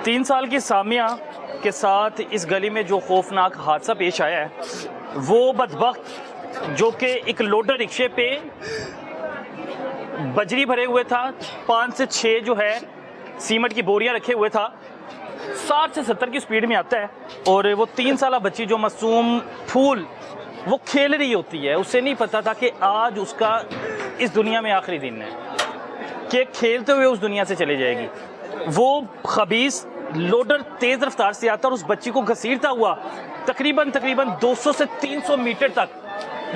3 साल की सामिया के साथ इस गली में जो खौफनाक हादसा पेश आया है, वो बदबख्त जो कि एक लोडर रिक्शे पे बजरी भरे हुए था, 5 से 6 जो है सीमेंट की बोरियां रखे हुए था, 60 से 70 की स्पीड में आता है। और वो 3 साल बच्ची जो मासूम फूल वो खेल रही होती है, उसे नहीं पता था कि आज उसका इस दुनिया में आखिरी दिन है, कि खेलते हुए उस दुनिया से चले जाएगी। वो खबीस लोडर तेज़ रफ्तार से आता है और उस बच्ची को घसीटता हुआ तकरीबन 200 से 300 मीटर तक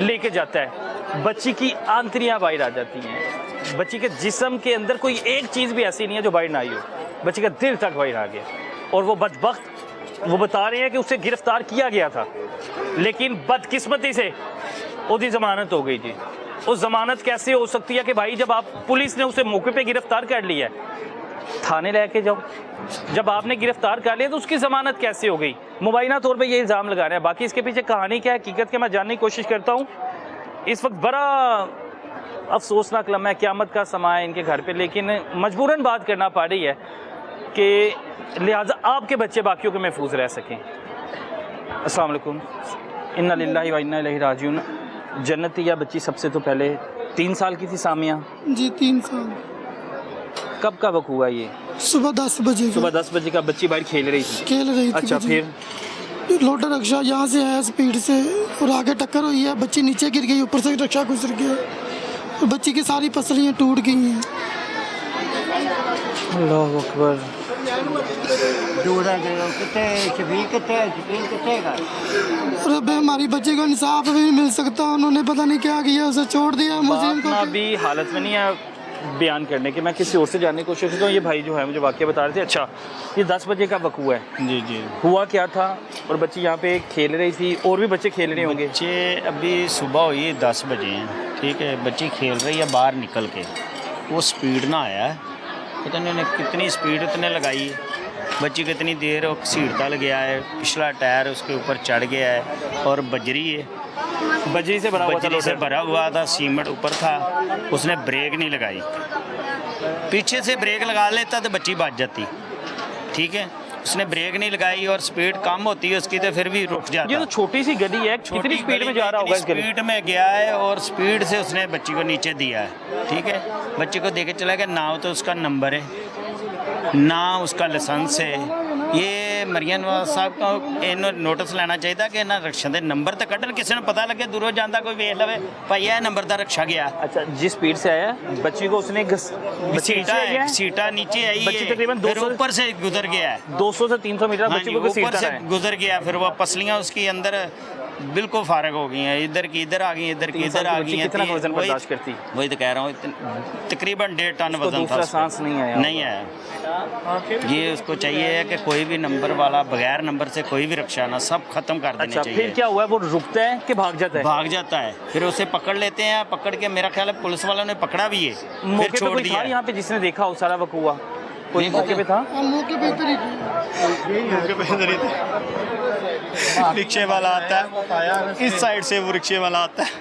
लेके जाता है। बच्ची की आंतड़ियाँ बाहर आ जाती हैं, बच्ची के जिस्म के अंदर कोई एक चीज़ भी ऐसी नहीं है जो बाहर ना आई हो, बच्ची का दिल तक बाहर आ गया। और वो बदबख्त वो बता रहे हैं कि उसे गिरफ्तार किया गया था, लेकिन बदकिस्मती से उसकी ज़मानत हो गई थी। उस ज़मानत कैसे हो सकती है कि भाई जब आप पुलिस ने उसे मौके पे गिरफ्तार कर लिया है, थाने लेके जाओ। जब आपने गिरफ्तार कर लिया तो उसकी ज़मानत कैसे हो गई? मुबैना तौर पे ये इल्ज़ाम लगा रहे हैं। बाकी इसके पीछे कहानी क्या है, हकीकत क्या, मैं जानने की कोशिश करता हूँ। इस वक्त बड़ा अफसोसनाक लम्हा है, क़यामत का समा है इनके घर पे, लेकिन मजबूरन बात करना पड़ रही है कि लिहाजा आपके बच्चे बाकियों के महफूज रह सकें। अस्सलाम वालेकुम। इन्ना लिल्लाहि व इन्ना इलैहि राजिऊन। जन्नती या बच्ची सबसे तो पहले 3 साल की थी सामिया जी, 3 साल। कब का वक्त हुआ ये? सुबह 10 बजे। सुबह 10 बजे का बच्ची बाहर खेल रही थी। अच्छा, फिर लोडर रिक्शा यहाँ से आया स्पीड से और आगे टक्कर हुई है, बच्ची नीचे गिर गई, ऊपर से रिक्शा गुजर गया और बच्ची की सारी पसलियाँ टूट गई हैं। अल्लाह अकबर। और अब हमारी बच्ची को इंसाफ भी नहीं मिल सकता, उन्होंने पता नहीं क्या किया, उसे छोड़ दिया मुझे को। अभी हालत में नहीं है बयान करने की, मैं किसी और से जानने की कोशिश करता हूँ। ये भाई जो है मुझे वाक़या बता रहे थे। अच्छा, ये 10 बजे का वक्त हुआ है? जी जी। हुआ क्या था? और बच्ची यहाँ पे खेल रही थी, और भी बच्चे खेल रहे होंगे? बच्चे अभी सुबह हुई 10 बजे हैं, ठीक है। बच्ची खेल रही है बाहर निकल के, वो स्पीड ना आया है, पता नहीं उन्होंने कितनी स्पीड उतने लगाई, बच्ची कितनी देर वो घसीटता गया है, पिछला टायर उसके ऊपर चढ़ गया है और बजरी है, बजरी से भरा हुआ था, सीमेंट ऊपर था, उसने ब्रेक नहीं लगाई। पीछे से ब्रेक लगा लेता तो बच्ची बच जाती, ठीक है। उसने ब्रेक नहीं लगाई और स्पीड कम होती है उसकी तो फिर भी रुक जाता। ये तो छोटी सी गली है, कितनी स्पीड में जा रहा होगा? स्पीड में गया है और स्पीड से उसने बच्ची को नीचे दिया है, ठीक है। बच्ची को देके चला गया, ना तो उसका नंबर है ना उसका लाइसेंस है। ये मरियम नवाज साहब को इन्हों नोटिस लेना चाहिए कि ना रिक्शा के नंबर तो कटन, किसी ने पता लगे दूरों जाता कोई वेख लवे भाई यह नंबर का रिक्शा गया। अच्छा, जिस स्पीड से आया बच्ची को उसने सीटा नीचे आई, बच्ची तकरीबन 200 ऊपर से गुजर गया है, 200 से 300 मीटर बच्ची को ऊपर से गुजर गया। फिर वो पसलियाँ उसकी अंदर बिल्कुल फारग हो गई हैं, इधर की इधर आ गई, इधर की इधर आ गई हैं। कितना वजन बर्दाश्त करती? वही तो कह रहा हूँ, तकरीबन 1.5 टन वजन था। सांस नहीं आया। ये उसको चाहिए है कि कोई भी नंबर वाला बगैर नंबर से कोई भी रिक्शा ना, सब खत्म कर देने चाहिए। फिर क्या हुआ? वो रुकता है कि भाग जाता है? भाग जाता है, फिर उसे पकड़ लेते हैं, पकड़ के मेरा ख्याल है पुलिस वालों ने पकड़ा भी है, फिर छोड़ दिया। यहाँ पे जिसने देखा हो सारा वक्त हुआ, कोई मौके पे था? मौके पे इधर ही था। रिक्शे वाला आता है, इस साइड से वो रिक्शे वाला आता है।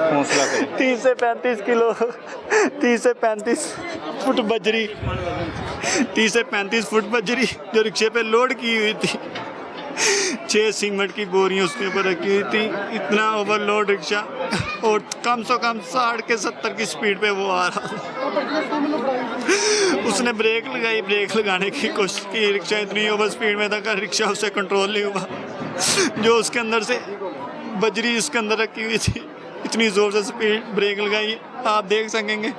हौसला करें। 30 से 35 किलो, 30 से 35 फुट बजरी, 30 से 35 फुट बजरी जो रिक्शे पे लोड की हुई थी, 6 सीमेंट की बोरियां उसके ऊपर रखी हुई थी। इतना ओवरलोड रिक्शा और कम से कम 60 के 70 की स्पीड पे वो आ रहा था। उसने ब्रेक लगाई, ब्रेक लगाने की कोशिश की, रिक्शा इतनी ओवर स्पीड में था कि रिक्शा उससे कंट्रोल नहीं हुआ। जो उसके अंदर से बजरी उसके अंदर रखी हुई थी, इतनी ज़ोर से स्पीड ब्रेक लगाई है, आप देख सकेंगे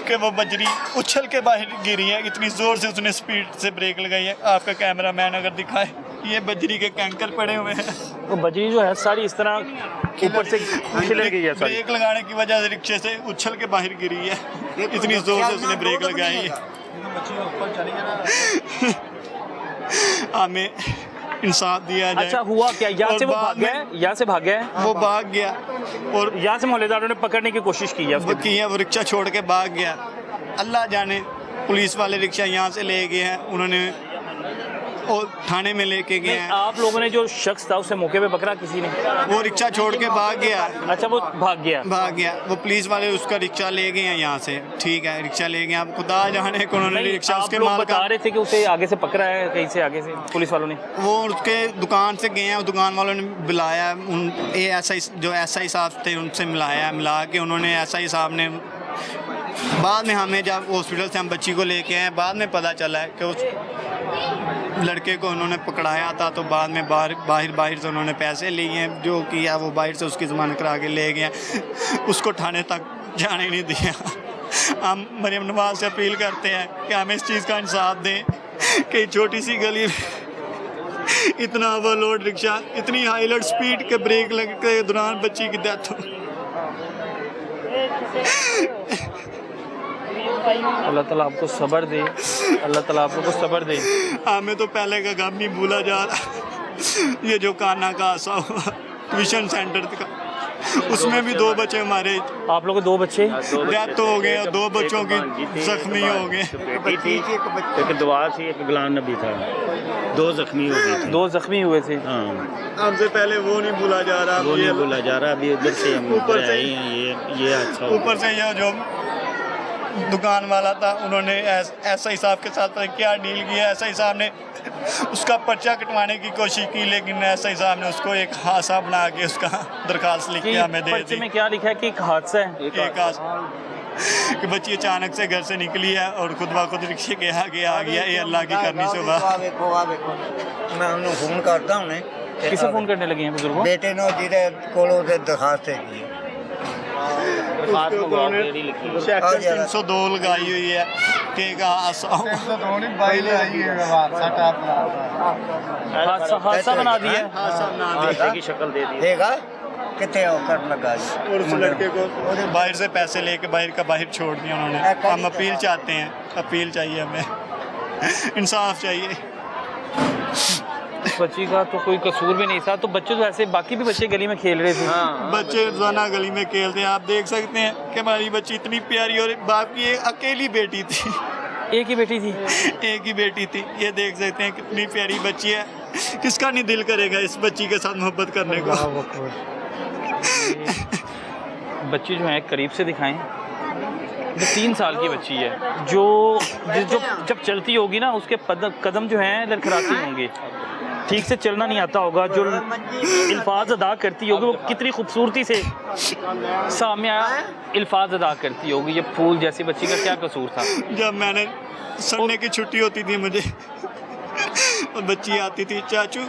कि वो बजरी उछल के बाहर गिरी है, इतनी ज़ोर से उसने स्पीड से ब्रेक लगाई है। आपका कैमरामैन अगर दिखाए, ये बजरी के कैंकर पड़े हुए हैं। वो बजरी जो है सारी इस तरह ऊपर से खिलर गई है, ब्रेक लगाने की वजह से रिक्शे से उछल के बाहर गिरी है, इतनी ज़ोर से उसने ब्रेक लगाई है। हमें इंसाफ दिया जाए। अच्छा, हुआ क्या? यहाँ से वो भाग गया? यहाँ से भाग गया? वो भाग गया और यहाँ से मोहल्लेदारों ने पकड़ने की कोशिश की है, वो रिक्शा छोड़ के भाग गया। अल्लाह जाने, पुलिस वाले रिक्शा यहाँ से ले गए हैं, उन्होंने और थाने में लेके गए नहीं, हैं। आप लोगों ने जो शख्स था उसे मौके पे पकड़ा किसी ने? वो रिक्शा छोड़ के भाग गया। अच्छा, वो भाग गया। वो पुलिस वाले उसका रिक्शा ले गए हैं यहाँ से, ठीक है, रिक्शा ले गए। आप खुदा जाने को उन्होंने नहीं, रिक्शा आप उसके लोग माल बता का, रहे थे कि उसे आगे से पकड़ा है, कहीं से आगे से पुलिस वालों ने। वो उसके दुकान से गए हैं, दुकान वालों ने बुलाया, उन एएसआई जो एसआई साहब थे उनसे मिला के उन्होंने एसआई साहब ने, बाद में हमें जब हॉस्पिटल से हम बच्ची को लेके आए, बाद में पता चला है कि उस लड़के को उन्होंने पकड़ाया था। तो बाद में बाहर से उन्होंने पैसे लिए हैं, जो किया वो बाहर से उसकी ज़मानत करा के ले गए, उसको थाने तक जाने नहीं दिया। हम मरियम नवाज से अपील करते हैं कि हमें इस चीज़ का इंसाफ दें कि छोटी सी गली इतना ओवरलोड रिक्शा, इतनी हाई लोड स्पीड के ब्रेक लगने के दौरान बच्ची की डेथ हो। अल्लाह ताला आपको सब्र दे, अल्लाह ताला आप लोगों को सब्र दे। हमें तो पहले का गम नहीं भूला जा रहा। ये जो काना का हादसा हुआ ट्यूशन सेंटर का, उसमें भी 2 बच्चे हमारे, आप लोगों के 2 बच्चे डेथ हो गए और 2 बच्चों की जख्मी हो गए। एक दुआ थी, एक गुलाम नबी था, 2 जख्मी हो गए थे। 2 जख्मी हुए थे। हाँ, हमसे पहले वो नहीं भूला जा रहा, वो नहीं बोला जा रहा। अभी उधर से हम ऊपर ऊपर से- आए हैं, ये अच्छा हुआ। ऊपर से ये जो दुकान वाला था, उन्होंने एसआई साहब के साथ क्या डील किया। एसआई साहब ने उसका पर्चा कटवाने की कोशिश की, लेकिन एसआई साहब ने उसको एक हादसा बना के उसका दरखास्त लिख के हमें दे पर्चे दी। में क्या लिखा है कि एक हादसा है? एक हादसा कि बच्ची अचानक से घर से निकली है और खुद ब खुद रिक्शे के आगे आ गया। ये अल्लाह की करनी से हुआ। मैं उन्हें फोन करता हूँ किसे फोन करने लगे हैं बुजुर्गों? बेटे ने जिहदे कोलों से दरखास्त है सेक्शन 302 लगाई हुई है कि एक हादसा हादसा बना दिया है। हादसा बना दिया की शक्ल दे दी। देगा कितने कर लगा जी। और उस लड़के को बाहर से पैसे लेके बाहर छोड़ दिया उन्होंने। हम अपील चाहते हैं, अपील चाहिए हमें, इंसाफ चाहिए। बच्ची का तो कोई कसूर भी नहीं था, तो बच्चे तो ऐसे बाकी भी बच्चे गली में खेल रहे थे। बच्चे रोजाना गली में खेलते हैं। आप देख सकते हैं कि हमारी बच्ची इतनी प्यारी और बाप की एक अकेली बेटी थी, एक ही बेटी थी। एक ही बेटी थी। ये देख सकते हैं कितनी प्यारी बच्ची है। किसका नहीं दिल करेगा इस बच्ची के साथ मोहब्बत करने को। बच्ची जो है करीब से दिखाएं। जो 3 साल की बच्ची है, जो जब चलती होगी ना, उसके कदम जो हैं लड़खड़ाते होंगे, ठीक से चलना नहीं आता होगा। जो अल्फाज अदा करती होगी वो कितनी खूबसूरती से सामने अल्फाज अदा करती होगी। ये फूल जैसी बच्ची का क्या कसूर था? जब मैंने संडे की छुट्टी होती थी मुझे, और बच्ची आती थी, चाचू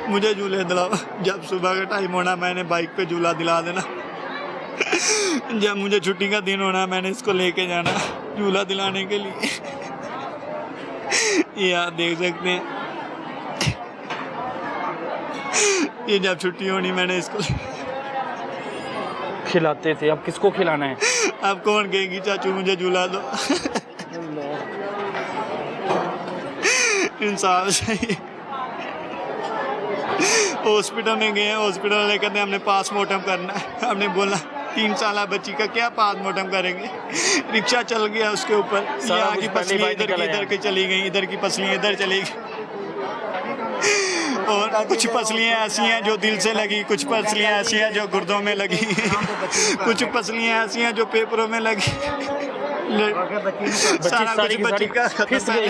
मुझे झूले दिलाओ। जब सुबह का टाइम होना, मैंने बाइक पे झूला दिला देना। जब मुझे छुट्टी का दिन होना, मैंने इसको लेके जाना झूला दिलाने के लिए। ये आप देख सकते हैं, ये जब छुट्टी होनी मैंने इसको खिलाते थे। अब किसको खिलाना है? अब कौन कहेगी चाचू मुझे झूला दो। इंसाफ चाहिए। हॉस्पिटल में गए, हॉस्पिटल वाले कहते हैं हमने पोस्टमार्टम करना है। हमने बोला 3 साल बच्ची का क्या पोस्टमार्टम करेंगे? रिक्शा चल गया उसके ऊपर, यहाँ की पसलियाँ इधर की चली गई, इधर की पसलियाँ इधर चली गई। और कुछ पसलियाँ ऐसी हैं जो दिल से लगी, कुछ पसलियाँ ऐसी हैं जो गुर्दों में लगी, कुछ पसलियाँ ऐसी हैं जो पेपरों में लगी। सारा कुछ बच्ची का खत्म है,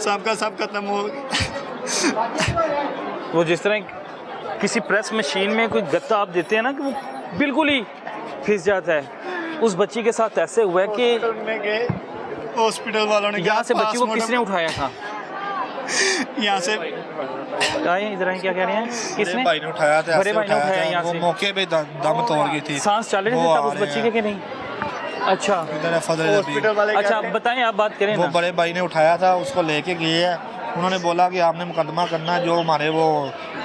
सबका सब खत्म हो गया। वो जिस तरह किसी प्रेस मशीन में कोई गत्ता आप देते हैं ना, कि वो बिल्कुल ही फिस जाता है, उस बच्ची के साथ ऐसे हुआ है कि में गए, हॉस्पिटल वालों ने यहाँ से बच्ची को किसने उठाया था? यहाँ से आए इधर आए, क्या कह रहे हैं? किसने? भाई ने उठाया था, बड़े ऐसे भाई ने उठाया था, यहाँ वो से। मौके पे दम तोड़ गई थी। सांस चल रही थी वो तब आ उस रहे बच्ची के हैं। कि नहीं? अच्छा इधर है फजल नबी। हॉस्पिटल वाले अच्छा, कहते हैं, बताएं, आप बात करें वो ना। बड़े भाई ने उठाया था, उसको लेके गए हैं। उन्होंने बोला कि आपने मुकदमा करना, जो हमारे वो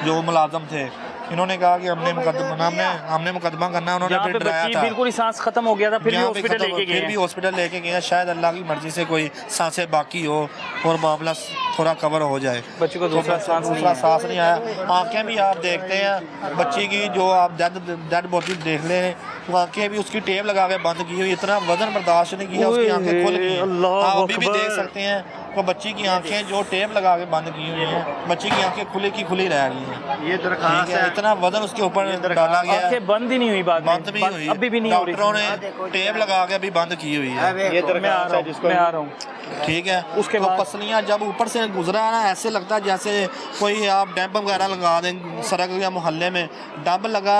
जो मुलाजम थे, इन्होंने कहा कि हमने मुकदमा करना। उन्होंने यहाँ फिर पे डराया बच्ची था। बिल्कुल ही सांस खत्म हो गया था, फिर भी यहाँ पे हॉस्पिटल लेके फिर भी गए। हॉस्पिटल लेके गए। शायद अल्लाह की मर्जी से कोई सांसें बाकी हो और मामला थोड़ा कवर हो जाए। बच्ची को दूसरा सांस नहीं दूसरा है। सांस नहीं आया। आंखें भी आप देखते हैं बच्ची की, जो आप डेड बॉडी देख लें, वो आंखें भी उसकी टेप लगा के बंद की हुई। इतना वजन बर्दाश्त नहीं किया, उसकी आंखें खुल गई। अल्लाह आप अभी भी अकबर। देख सकते हैं तो बच्ची की आंखें जो टेप लगा के बंद की हुई हैं, बच्ची की आंखें खुली की खुली रह गई हैं। ये दरखास्त ठीक है, इतना वजन उसके ऊपर डाला गया है, आंखें बंद ही नहीं हुई बाद में, बंद भी हुई, अभी भी नहीं हो रही। डॉक्टरों ने टेप लगा के अभी बंद की हुई है। ये दरखास्त है जिसको मैं आ रहा हूँ। ठीक है, उसके तो बाद? पसलियाँ जब ऊपर से गुजरा है ना, ऐसे लगता है जैसे कोई आप डैम्प वगैरह लगा दें सड़क या मोहल्ले में, डंप लगा,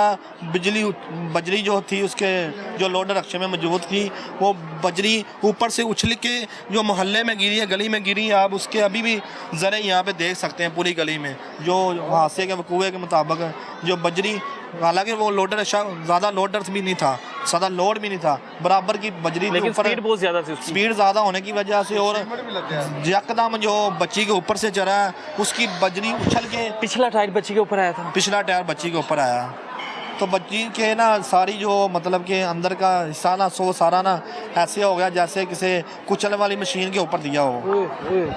बजरी जो थी उसके जो लोडर रक्शे में मौजूद थी, वो बजरी ऊपर से उछल के जो मोहल्ले में गिरी है, गली में गिरी, आप उसके अभी भी ज़रे यहाँ पे देख सकते हैं पूरी गली में, जो हादसे के वकूए के मुताबिक जो बजरी, हालांकि वो लोडर ज़्यादा लोडर भी नहीं था, ज़्यादा लोड भी नहीं था, बराबर की बजरी के लेकिन ऊपर स्पीड बहुत ज्यादा थी उसकी। स्पीड ज़्यादा होने की वजह से और यकदम जो बच्ची के ऊपर से चढ़ा है, उसकी बजरी उछल के पिछला टायर बच्ची के ऊपर आया था। पिछला टायर बच्ची के ऊपर आया, तो बच्ची के ना सारी जो मतलब के अंदर का हिस्सा ना सारा ना ऐसे हो गया जैसे किसी कुचल वाली मशीन के ऊपर दिया हो।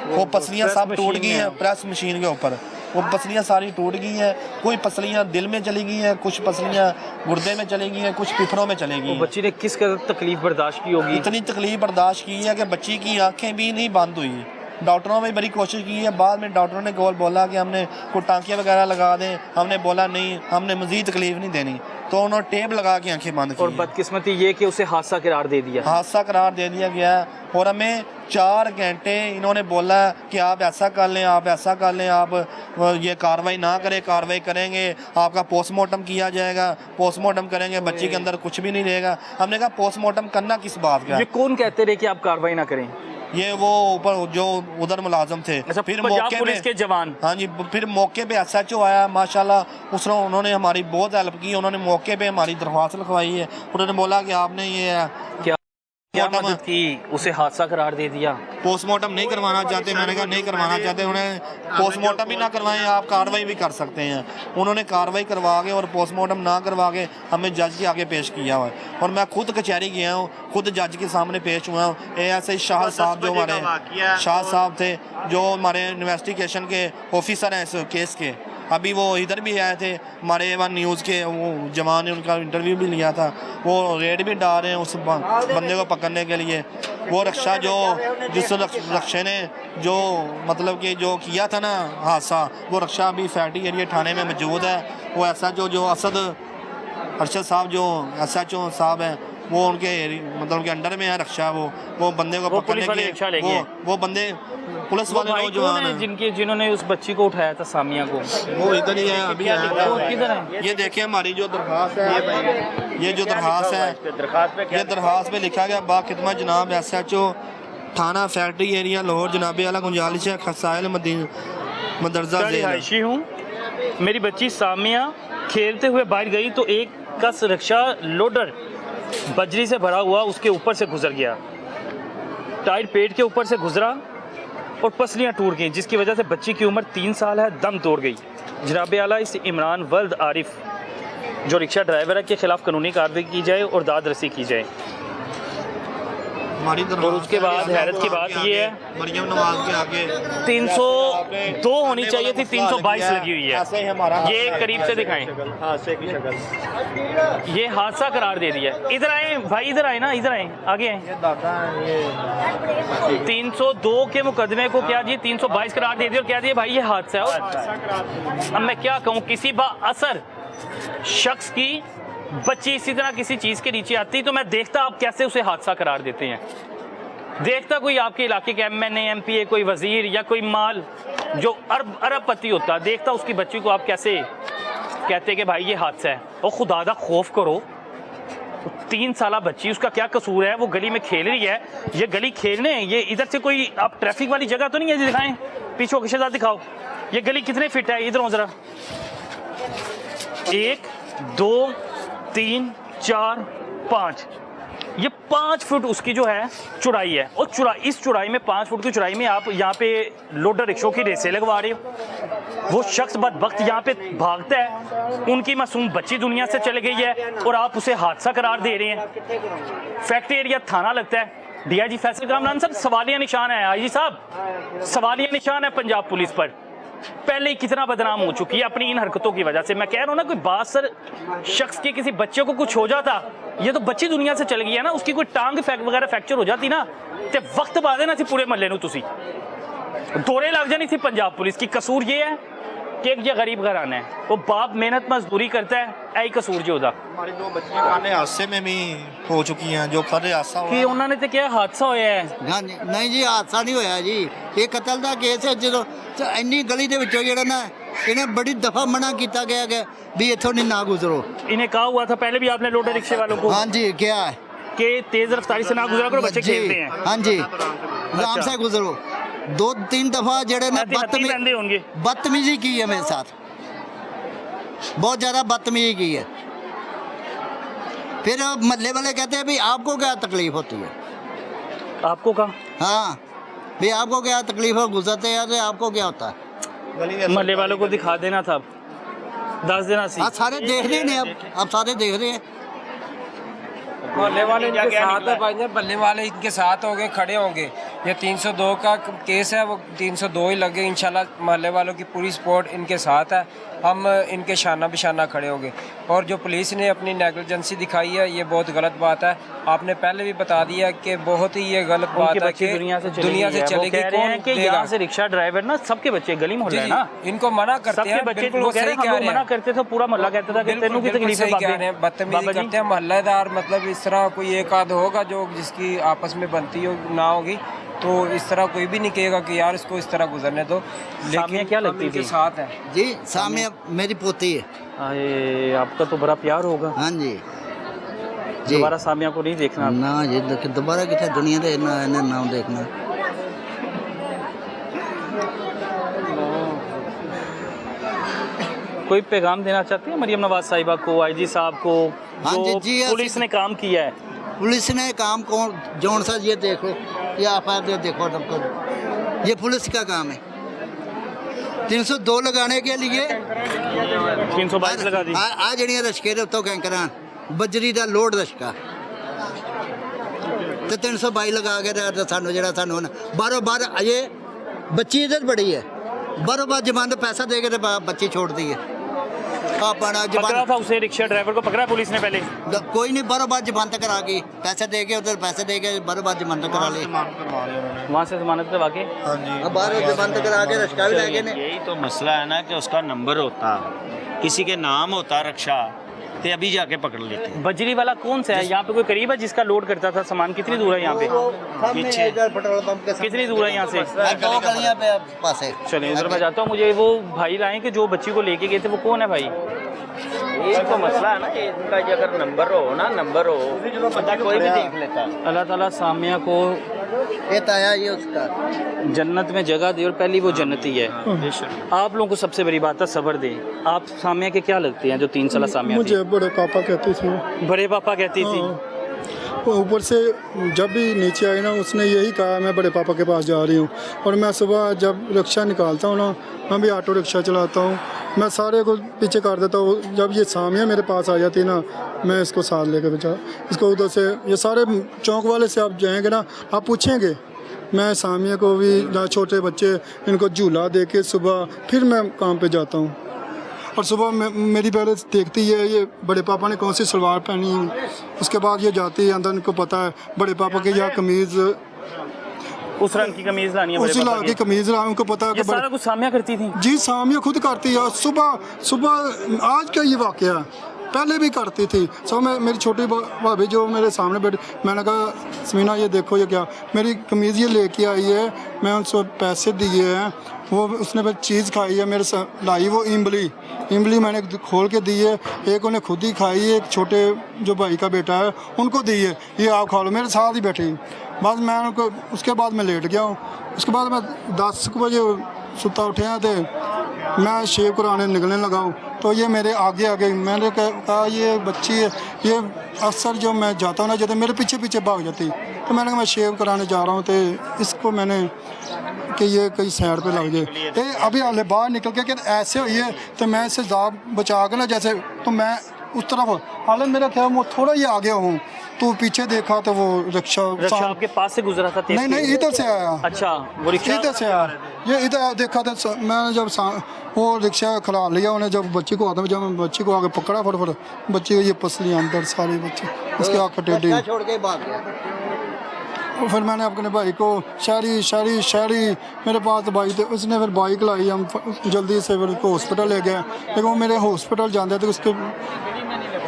वो पसलियाँ सब टूट गई हैं, प्रेस मशीन के ऊपर वो पसलियाँ सारी टूट गई हैं, कोई पसलियाँ दिल में चली गई हैं, कुछ पसलियाँ गुर्दे में चली गई हैं, कुछ फेफड़ों में चली गई हैं। बच्ची ने किस कदर तकलीफ बर्दाश्त की होगी। इतनी तकलीफ बर्दाश्त की है कि बच्ची की आंखें भी नहीं बंद हुई। डॉक्टरों ने बड़ी कोशिश की है, बाद में डॉक्टरों ने बोला कि हमने कोई टांकियाँ वगैरह लगा दें, हमने बोला नहीं, हमने मज़ीद तकलीफ नहीं देनी, तो उन्होंने टेप लगा के आंखें बंद की। और बदकिस्मती ये कि उसे हादसा करार दे दिया। हादसा करार दे दिया गया है और हमें 4 घंटे इन्होंने बोला कि आप ऐसा कर लें, आप ऐसा कर लें, आप ये कार्रवाई ना करें, कार्रवाई करेंगे आपका पोस्टमार्टम किया जाएगा, पोस्टमार्टम करेंगे, बच्ची के अंदर कुछ भी नहीं रहेगा। हमने कहा पोस्टमार्टम करना किस बात का? ये कौन कहते रहे कि आप कार्रवाई ना करें? ये वो ऊपर जो उधर मुलाजम थे। अच्छा, फिर पंजाब मौके पुलिस के जवान। हाँ जी, फिर मौके पे SHO आया, माशाल्लाह उन्होंने हमारी बहुत हेल्प की, उन्होंने मौके पे हमारी दरख्वास्त लिखवाई है, उन्होंने बोला कि आपने ये क्या मदद की, उसे हादसा करार दे दिया। पोस्टमार्टम नहीं करवाना चाहते, मैंने कहा नहीं करवाना चाहते, उन्हें पोस्टमार्टम भी ना करवाएं, आप कार्रवाई भी कर सकते हैं। उन्होंने कार्रवाई करवा के और पोस्टमार्टम ना करवा के हमें जज के आगे पेश किया हुआ है और मैं खुद कचहरी गया हूँ, खुद जज के सामने पेश हुआ हूँ। ASI शाह साहब जो हमारे शाह साहब थे, जो हमारे इन्वेस्टिगेशन के ऑफिसर हैं इस केस के, अभी वो इधर भी आए थे, हमारे A1 न्यूज़ के वो जवान ने उनका इंटरव्यू भी लिया था, वो रेड भी डाल रहे हैं उस बंदे को पकड़ने के लिए। वो रक्षा जिस रक्षे ने जो मतलब कि जो किया था ना हादसा, वो रक्षा अभी फैटी एरिया थाने में मौजूद है। वो SHO जो असद अरशद साहब जो SHO साहब हैं, वो उनके मतलब के अंडर में है रक्षा। वो बंदे को पकड़ने के लिए वो बंदे पुलिस वाले नौजवान हैं जिन्होंने उस बच्ची को उठाया था, सामिया को, वो इधर ही है अभी आया। किधर है? ये देखिए हमारी जो दरख्वास्त है, ये जो दरख्वास्त है, ये दरख्वास्त में लिखा गया बाखिदमत जनाब SHO थाना फैक्ट्री एरिया लाहौर जनाब आला गुंजाइश है खसाइल मदरजा रिहायशी हूँ। मेरी बच्ची सामिया खेलते हुए बाहर गई तो एक कस रिक्शा लोडर बजरी से भरा हुआ उसके ऊपर से गुजर गया, टायर पेट के ऊपर से गुजरा और पसलियाँ टूट गईं, जिसकी वजह से बच्ची की उम्र 3 साल है, दम तोड़ गई। जनाब आला इस इमरान वल्द आरिफ जो रिक्शा ड्राइवर है के खिलाफ कानूनी कार्रवाई की जाए और दाद रसी की जाए। और उसके बाद हैरत की बात ये है, मरियम नवाज के आगे 302 होनी चाहिए थी, 322 लगी हुई है। ये करीब से दिखाएं, ये हादसा करार दे दिया। इधर आए भाई, इधर आए ना, इधर आए, आगे आए। 302 के मुकदमे को क्या दिए, 322 करार दे दिया और क्या दिए भाई ये हादसा है। अब मैं क्या कहूँ, किसी बाअसर शख्स की बच्ची इसी तरह किसी चीज़ के नीचे आती तो मैं देखता आप कैसे उसे हादसा करार देते हैं। देखता कोई आपके इलाके के MNA MPA कोई वजीर या कोई माल जो अरबपति होता, देखता उसकी बच्ची को आप कैसे कहते कि भाई ये हादसा है। और खुदा दा खौफ करो, 3 साला बच्ची, उसका क्या कसूर है? वो गली में खेल रही है, ये गली खेलने, ये इधर से कोई आप ट्रैफिक वाली जगह तो नहीं है? दिखाएं पीछे के साथ दिखाओ, ये गली कितने फिट है, इधर हो जरा। 1 2 3 4 5, ये 5 फुट उसकी जो है चौड़ाई है। और इस चौड़ाई में 5 फुट की चौड़ाई में आप यहाँ पे लोडर रिक्शों की रेसें लगवा रहे हो। वो शख्स बदबख्त यहाँ पे भागता है, उनकी मासूम बच्ची दुनिया से चली गई है और आप उसे हादसा करार दे रहे हैं। फैक्ट्री एरिया थाना लगता है। DIG फैसल कामरान साहब, सवालिया निशान है, IG साहब सवालिया निशान है पंजाब पुलिस पर। पहले ही कितना बदनाम हो चुकी है अपनी इन हरकतों की वजह से। मैं कह रहा हूँ ना, कोई बासर शख्स के किसी बच्चे को कुछ हो जाता, ये तो बच्ची दुनिया से चल गई है ना, उसकी कोई टांग वगैरह फ्रैक्चर हो जाती ना, तो वक्त पा देना सी पूरे महल्ले नूं तुसी। दौरे लग जानी थी पंजाब पुलिस की। कसूर ये है कि एक ये गरीब घराना है, वो बाप मेहनत मजदूरी करता है, यही कसूर जो होता हमारी 2 बच्चियां खाने हादसे में भी हो चुकी हैं, जो खरे हादसा कि हुआ उन्होंने तो क्या हादसा होया है। हाँ जी, नहीं जी हादसा नहीं होया जी, ये कतल का केस है। जो ਇੰਨੀ ਗਲੀ ਦੇ ਵਿੱਚੋਂ ਜਿਹੜਾ ਨਾ ਇਹਨੇ ਬੜੀ ਦਫਾ ਮਨਾ ਕੀਤਾ ਗਿਆ ਕਿ ਵੀ ਇੱਥੋਂ ਨਹੀਂ ਨਾ ਗੁਜ਼ਰੋ। इन्हें कहा हुआ था पहले भी आपने लोटे रिक्शे वालों को हाँ जी क्या है कि तेज रफ्तारी से ना गुजरा करो, बच्चे जी, खेलते हैं। हाँ जी आराम से गुजरो। 2-3 दफा ਜਿਹੜੇ ਨਾ हाथी बंदे होंगे। बदतमीजी की है मेरे साथ, बहुत ज़्यादा बदतमीजी की है। फिर मोहल्ले वाले कहते हैं भी आपको क्या तकलीफ होती है। आपको कहा हाँ भी आपको क्या तकलीफ है, गुजरते हैं तो आपको क्या होता है। मोहल्ले वालों को दिखा देना था, 10 देना सी। आप सारे देख रहे हैं, अब सारे देख रहे हैं। मोहल्ले वाले इनके साथ है भाई, मोहल्ले वाले इनके साथ हो गए, खड़े होंगे। ये 302 का केस है, वो 302 ही लगे। इंशाल्लाह मोहल्ले वालों की पूरी सपोर्ट इनके साथ है, हम इनके शाना बिशाना खड़े होंगे। और जो पुलिस ने अपनी नेगलिजेंसी दिखाई है, ये बहुत गलत बात है। आपने पहले भी बता दिया कि बहुत ही ये गलत बात है कि दुनिया से चलेगी। कह रहे हैं कि यहाँ से रिक्शा ड्राइवर ना सबके बच्चे गली मोहल्ला है ना, इनको मना करते सबके हैं। बच्चे बिल्कुल वो वो कह रहे सही हैं, कह हम रहे लोग मना हैं, करते थे, पूरा मोहल्ला कहता था कि तेनू की तकलीफ है सही कह रहे हैं। बदतमीजी करते हैं मोहल्लेदार, मतलब इस तरह कोई एक आध होगा जो जिसकी आपस में बनती हो ना होगी, तो इस तरह कोई भी नहीं कहेगा कि यार इसको इस तरह गुजरने दो। सामिया क्या लगती इनके थी? साथ है जी सामिया मेरी पोती है। अरे आपका तो बड़ा प्यार होगा। हाँ जी जी दोबारा सामिया को नहीं देखना। ना जी दोबारा कितने दुनिया के नाम देखना। कोई पैगाम देना चाहते हैं मरियम नवाज साहिबा को, आईजी साहब को, हाँ जी, जो जी, पुलिस ने काम किया है? पुलिस ने काम कौन जौन सा ये देखो, ये आप देखो ये पुलिस का काम है। 302 लगाने के लिए 322 लगा दी। आ जड़ियाँ रशके दे उत्तों कैंकरां बजरी का लोड रशका तो 322 लगा के सानू जो सानू बारों बार अजे बच्ची इधर बड़ी है, बारों बार जमानत पैसा दे के बच्ची छोड़ दी है। पकड़ा था उसे, रिक्शा ड्राइवर को पकड़ा पुलिस ने पहले? कोई नहीं, बारों बार जमानत करा के पैसे दे के उधर पैसे दे के बारों बार जमानत करा ली, वहाँ से जमानत करवा के बारों जमानत करा के रशका भी लगे ने। यही तो मसला है ना कि उसका नंबर होता, किसी के नाम होता रक्षा, तो अभी जाके पकड़ लेते। बजरी वाला कौन सा है यहाँ पे? कोई करीब है जिसका लोड करता था सामान? कितनी दूर है यहाँ पे? पीछे पेट्रोल पंप के कितनी दूर है यहाँ से? 2 गलियां पे पास है। चलिए उधर मैं जाता हूँ। मुझे वो भाई लाए कि जो बच्ची को लेके गए थे, वो कौन है भाई? ये तो मसला है ना कि इनका अगर नंबर हो ना, नंबर हो बंदा कोई भी देख लेता है। अल्लाह ताला सामिया को ये ताया ये उसका जन्नत में जगह दे, और पहली वो जन्नती है। आप लोगों को सबसे बड़ी बात है सब्र दे। आप सामिया के क्या लगते हैं जो 3 साल सामिया थी? मुझे बड़े पापा कहते थे। बड़े पापा कहती थी? वो ऊपर से जब भी नीचे आई ना, उसने यही कहा मैं बड़े पापा के पास जा रही हूँ। और मैं सुबह जब रिक्शा निकालता हूँ ना, मैं भी ऑटो रिक्शा चलाता हूँ, मैं सारे को पीछे कर देता हूँ। जब ये सामिया मेरे पास आ जाती है ना, मैं इसको साथ लेकर बचा इसको उधर से, ये सारे चौक वाले से आप जाएंगे ना, आप पूछेंगे, मैं सामिया को भी ना, छोटे बच्चे इनको झूला दे के सुबह फिर मैं काम पे जाता हूँ। और सुबह मेरी पहले देखती है ये बड़े पापा ने कौन सी सलवार पहनी है, उसके बाद ये जाती है अंदर, इनको पता है बड़े पापा के यहाँ कमीज़ उस रंग की कमीज लानी है, उसी लाल की कमीज़ ला, उनको पता है ये कि सारा कुछ सामिया करती थी? जी सामिया खुद करती है। सुबह आज का ये वाक़या है, पहले भी करती थी। सब मेरी छोटी भाभी जो मेरे सामने बैठी, मैंने कहा समीना ये देखो ये क्या, मेरी कमीज़ ये लेके आई है, मैं उनसे पैसे दिए हैं, वो उसने फिर चीज़ खाई है मेरे लाई, वो इमली मैंने खोल के दी है, एक उन्हें खुद ही खाई है, एक छोटे जो भाई का बेटा है उनको दी है, ये आप खा लो, मेरे साथ ही बैठी। बस मैं उनको, उसके बाद मैं लेट गया हूँ। उसके बाद मैं 10 बजे सुता उठा थे, मैं शेव कराने निकलने लगा हूँ, तो ये मेरे आगे मैंने कहा ये बच्ची है, ये अक्सर जो मैं जाता हूँ ना, जैसे मेरे पीछे भाग जाती, तो मैंने कहा मैं शेव कराने जा रहा हूँ, तो इसको मैंने कि ये कहीं साइड पे लग जाए, तो अभी हाले बाहर निकल के कि ऐसे हुई है, तो मैं इसे दाब बचा के ना जैसे, तो मैं उस तरफ, हाले मेरा ख्याल वो थोड़ा ही आगे हूँ, तो पीछे देखा तो वो रिक्शा आपके पास से गुजरा था? नहीं इधर से आया। अच्छा, वो रिक्शा इधर से आया, ये इधर देखा था मैंने, जब वो रिक्शा खड़ा लिया उन्हें, जब बच्ची को आता, जब मैं बच्ची को आगे पकड़ा फटाफट, बच्ची को ये पसली अंदर सारी बच्ची, उसकी आँख टेढ़ी छोड़ के भाग गया। फिर मैंने अपने भाई को शहरी शहरी शहरी मेरे पास बाइक थे, उसने फिर बाइक लाई, हम जल्दी से फिर उसको हॉस्पिटल ले गए। लेकिन वो मेरे हॉस्पिटल जाते थे उसके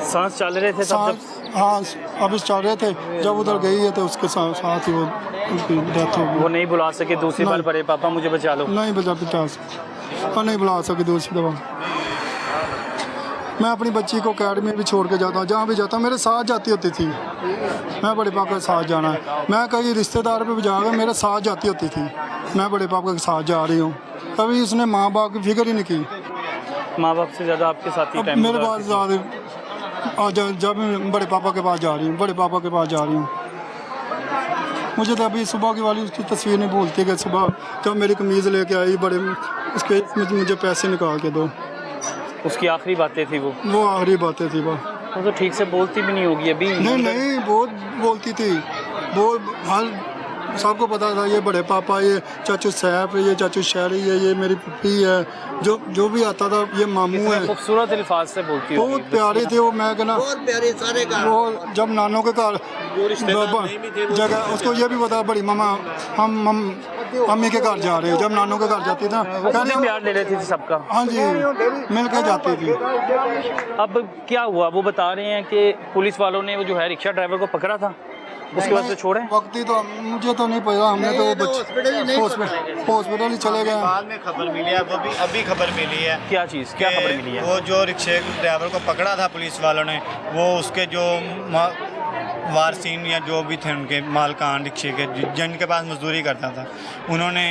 सांस चल रहे थे सब साथ, हाँ अभी चल रहे थे, जब उधर गई है तो उसके साथ ही वो उनकी डेथ हो वो नहीं बुला सके दूसरी बार, नहीं। पड़े पापा मुझे बचा लो। गई। नहीं बचा पिता और नहीं बुला सकी दूसरी दफा। मैं अपनी बच्ची को अकेडमी भी छोड़ के जाता हूँ, जहाँ भी जाता हूँ मेरे साथ जाती होती थी। मैं बड़े पापा के साथ जाना है, मैं कहीं रिश्तेदार पे भी जाकर मेरे साथ जाती होती थी। मैं बड़े पापा के साथ जा रही हूँ, कभी उसने माँ बाप की फिक्र ही नहीं की। माँ बाप से ज़्यादा आपके साथ ही अब टाइम मेरे पास ज़्यादा आज जब मैं बड़े पापा के पास जा रही हूँ, बड़े पापा के पास जा रही हूँ। मुझे तो अभी सुबह की वाली उसकी तस्वीर नहीं भूलती कि सुबह जब मेरी कमीज़ लेके आई बड़े उसके मुझे पैसे निकाल के दो, उसकी आखिरी बातें थी वो आखिरी बातें थी वो तो ठीक से बोलती भी नहीं होगी अभी। नहीं बहुत बोलती थी, बहुत हर सबको पता था ये बड़े पापा, ये चाचू सैफ है, ये चाचू शहरी है, ये मेरी पप्पी है, जो भी आता था ये मामू है। खूबसूरत अल्फाज से बोलती होगी। बहुत प्यारे थे वो। मैं कहना बहुत प्यारे सारे का। वो जब नानों के घर जगह उसको ये भी पता बड़ी मामा हम मम्मी के घर जा रहे हैं, जब नानों के घर जाती था वो खुद ही प्यार ले लेती थी सबका। हाँ जी मिल के जाती थी। अब क्या हुआ, वो बता रहे हैं कि पुलिस वालों ने वो जो है रिक्शा ड्राइवर को पकड़ा था, उसके बाद से छोड़े। वक्त ही तो मुझे तो नहीं पता, हमने तो हॉस्पिटल ही चले गए। बाद में खबर मिली है, वो भी अभी खबर मिली है। क्या चीज़, क्या खबर मिली है? वो जो रिक्शे ड्राइवर को पकड़ा था पुलिस वालों ने, वो उसके जो वारसीन या जो भी थे उनके मालकान रिक्शे के जिनके पास मजदूरी करता था, उन्होंने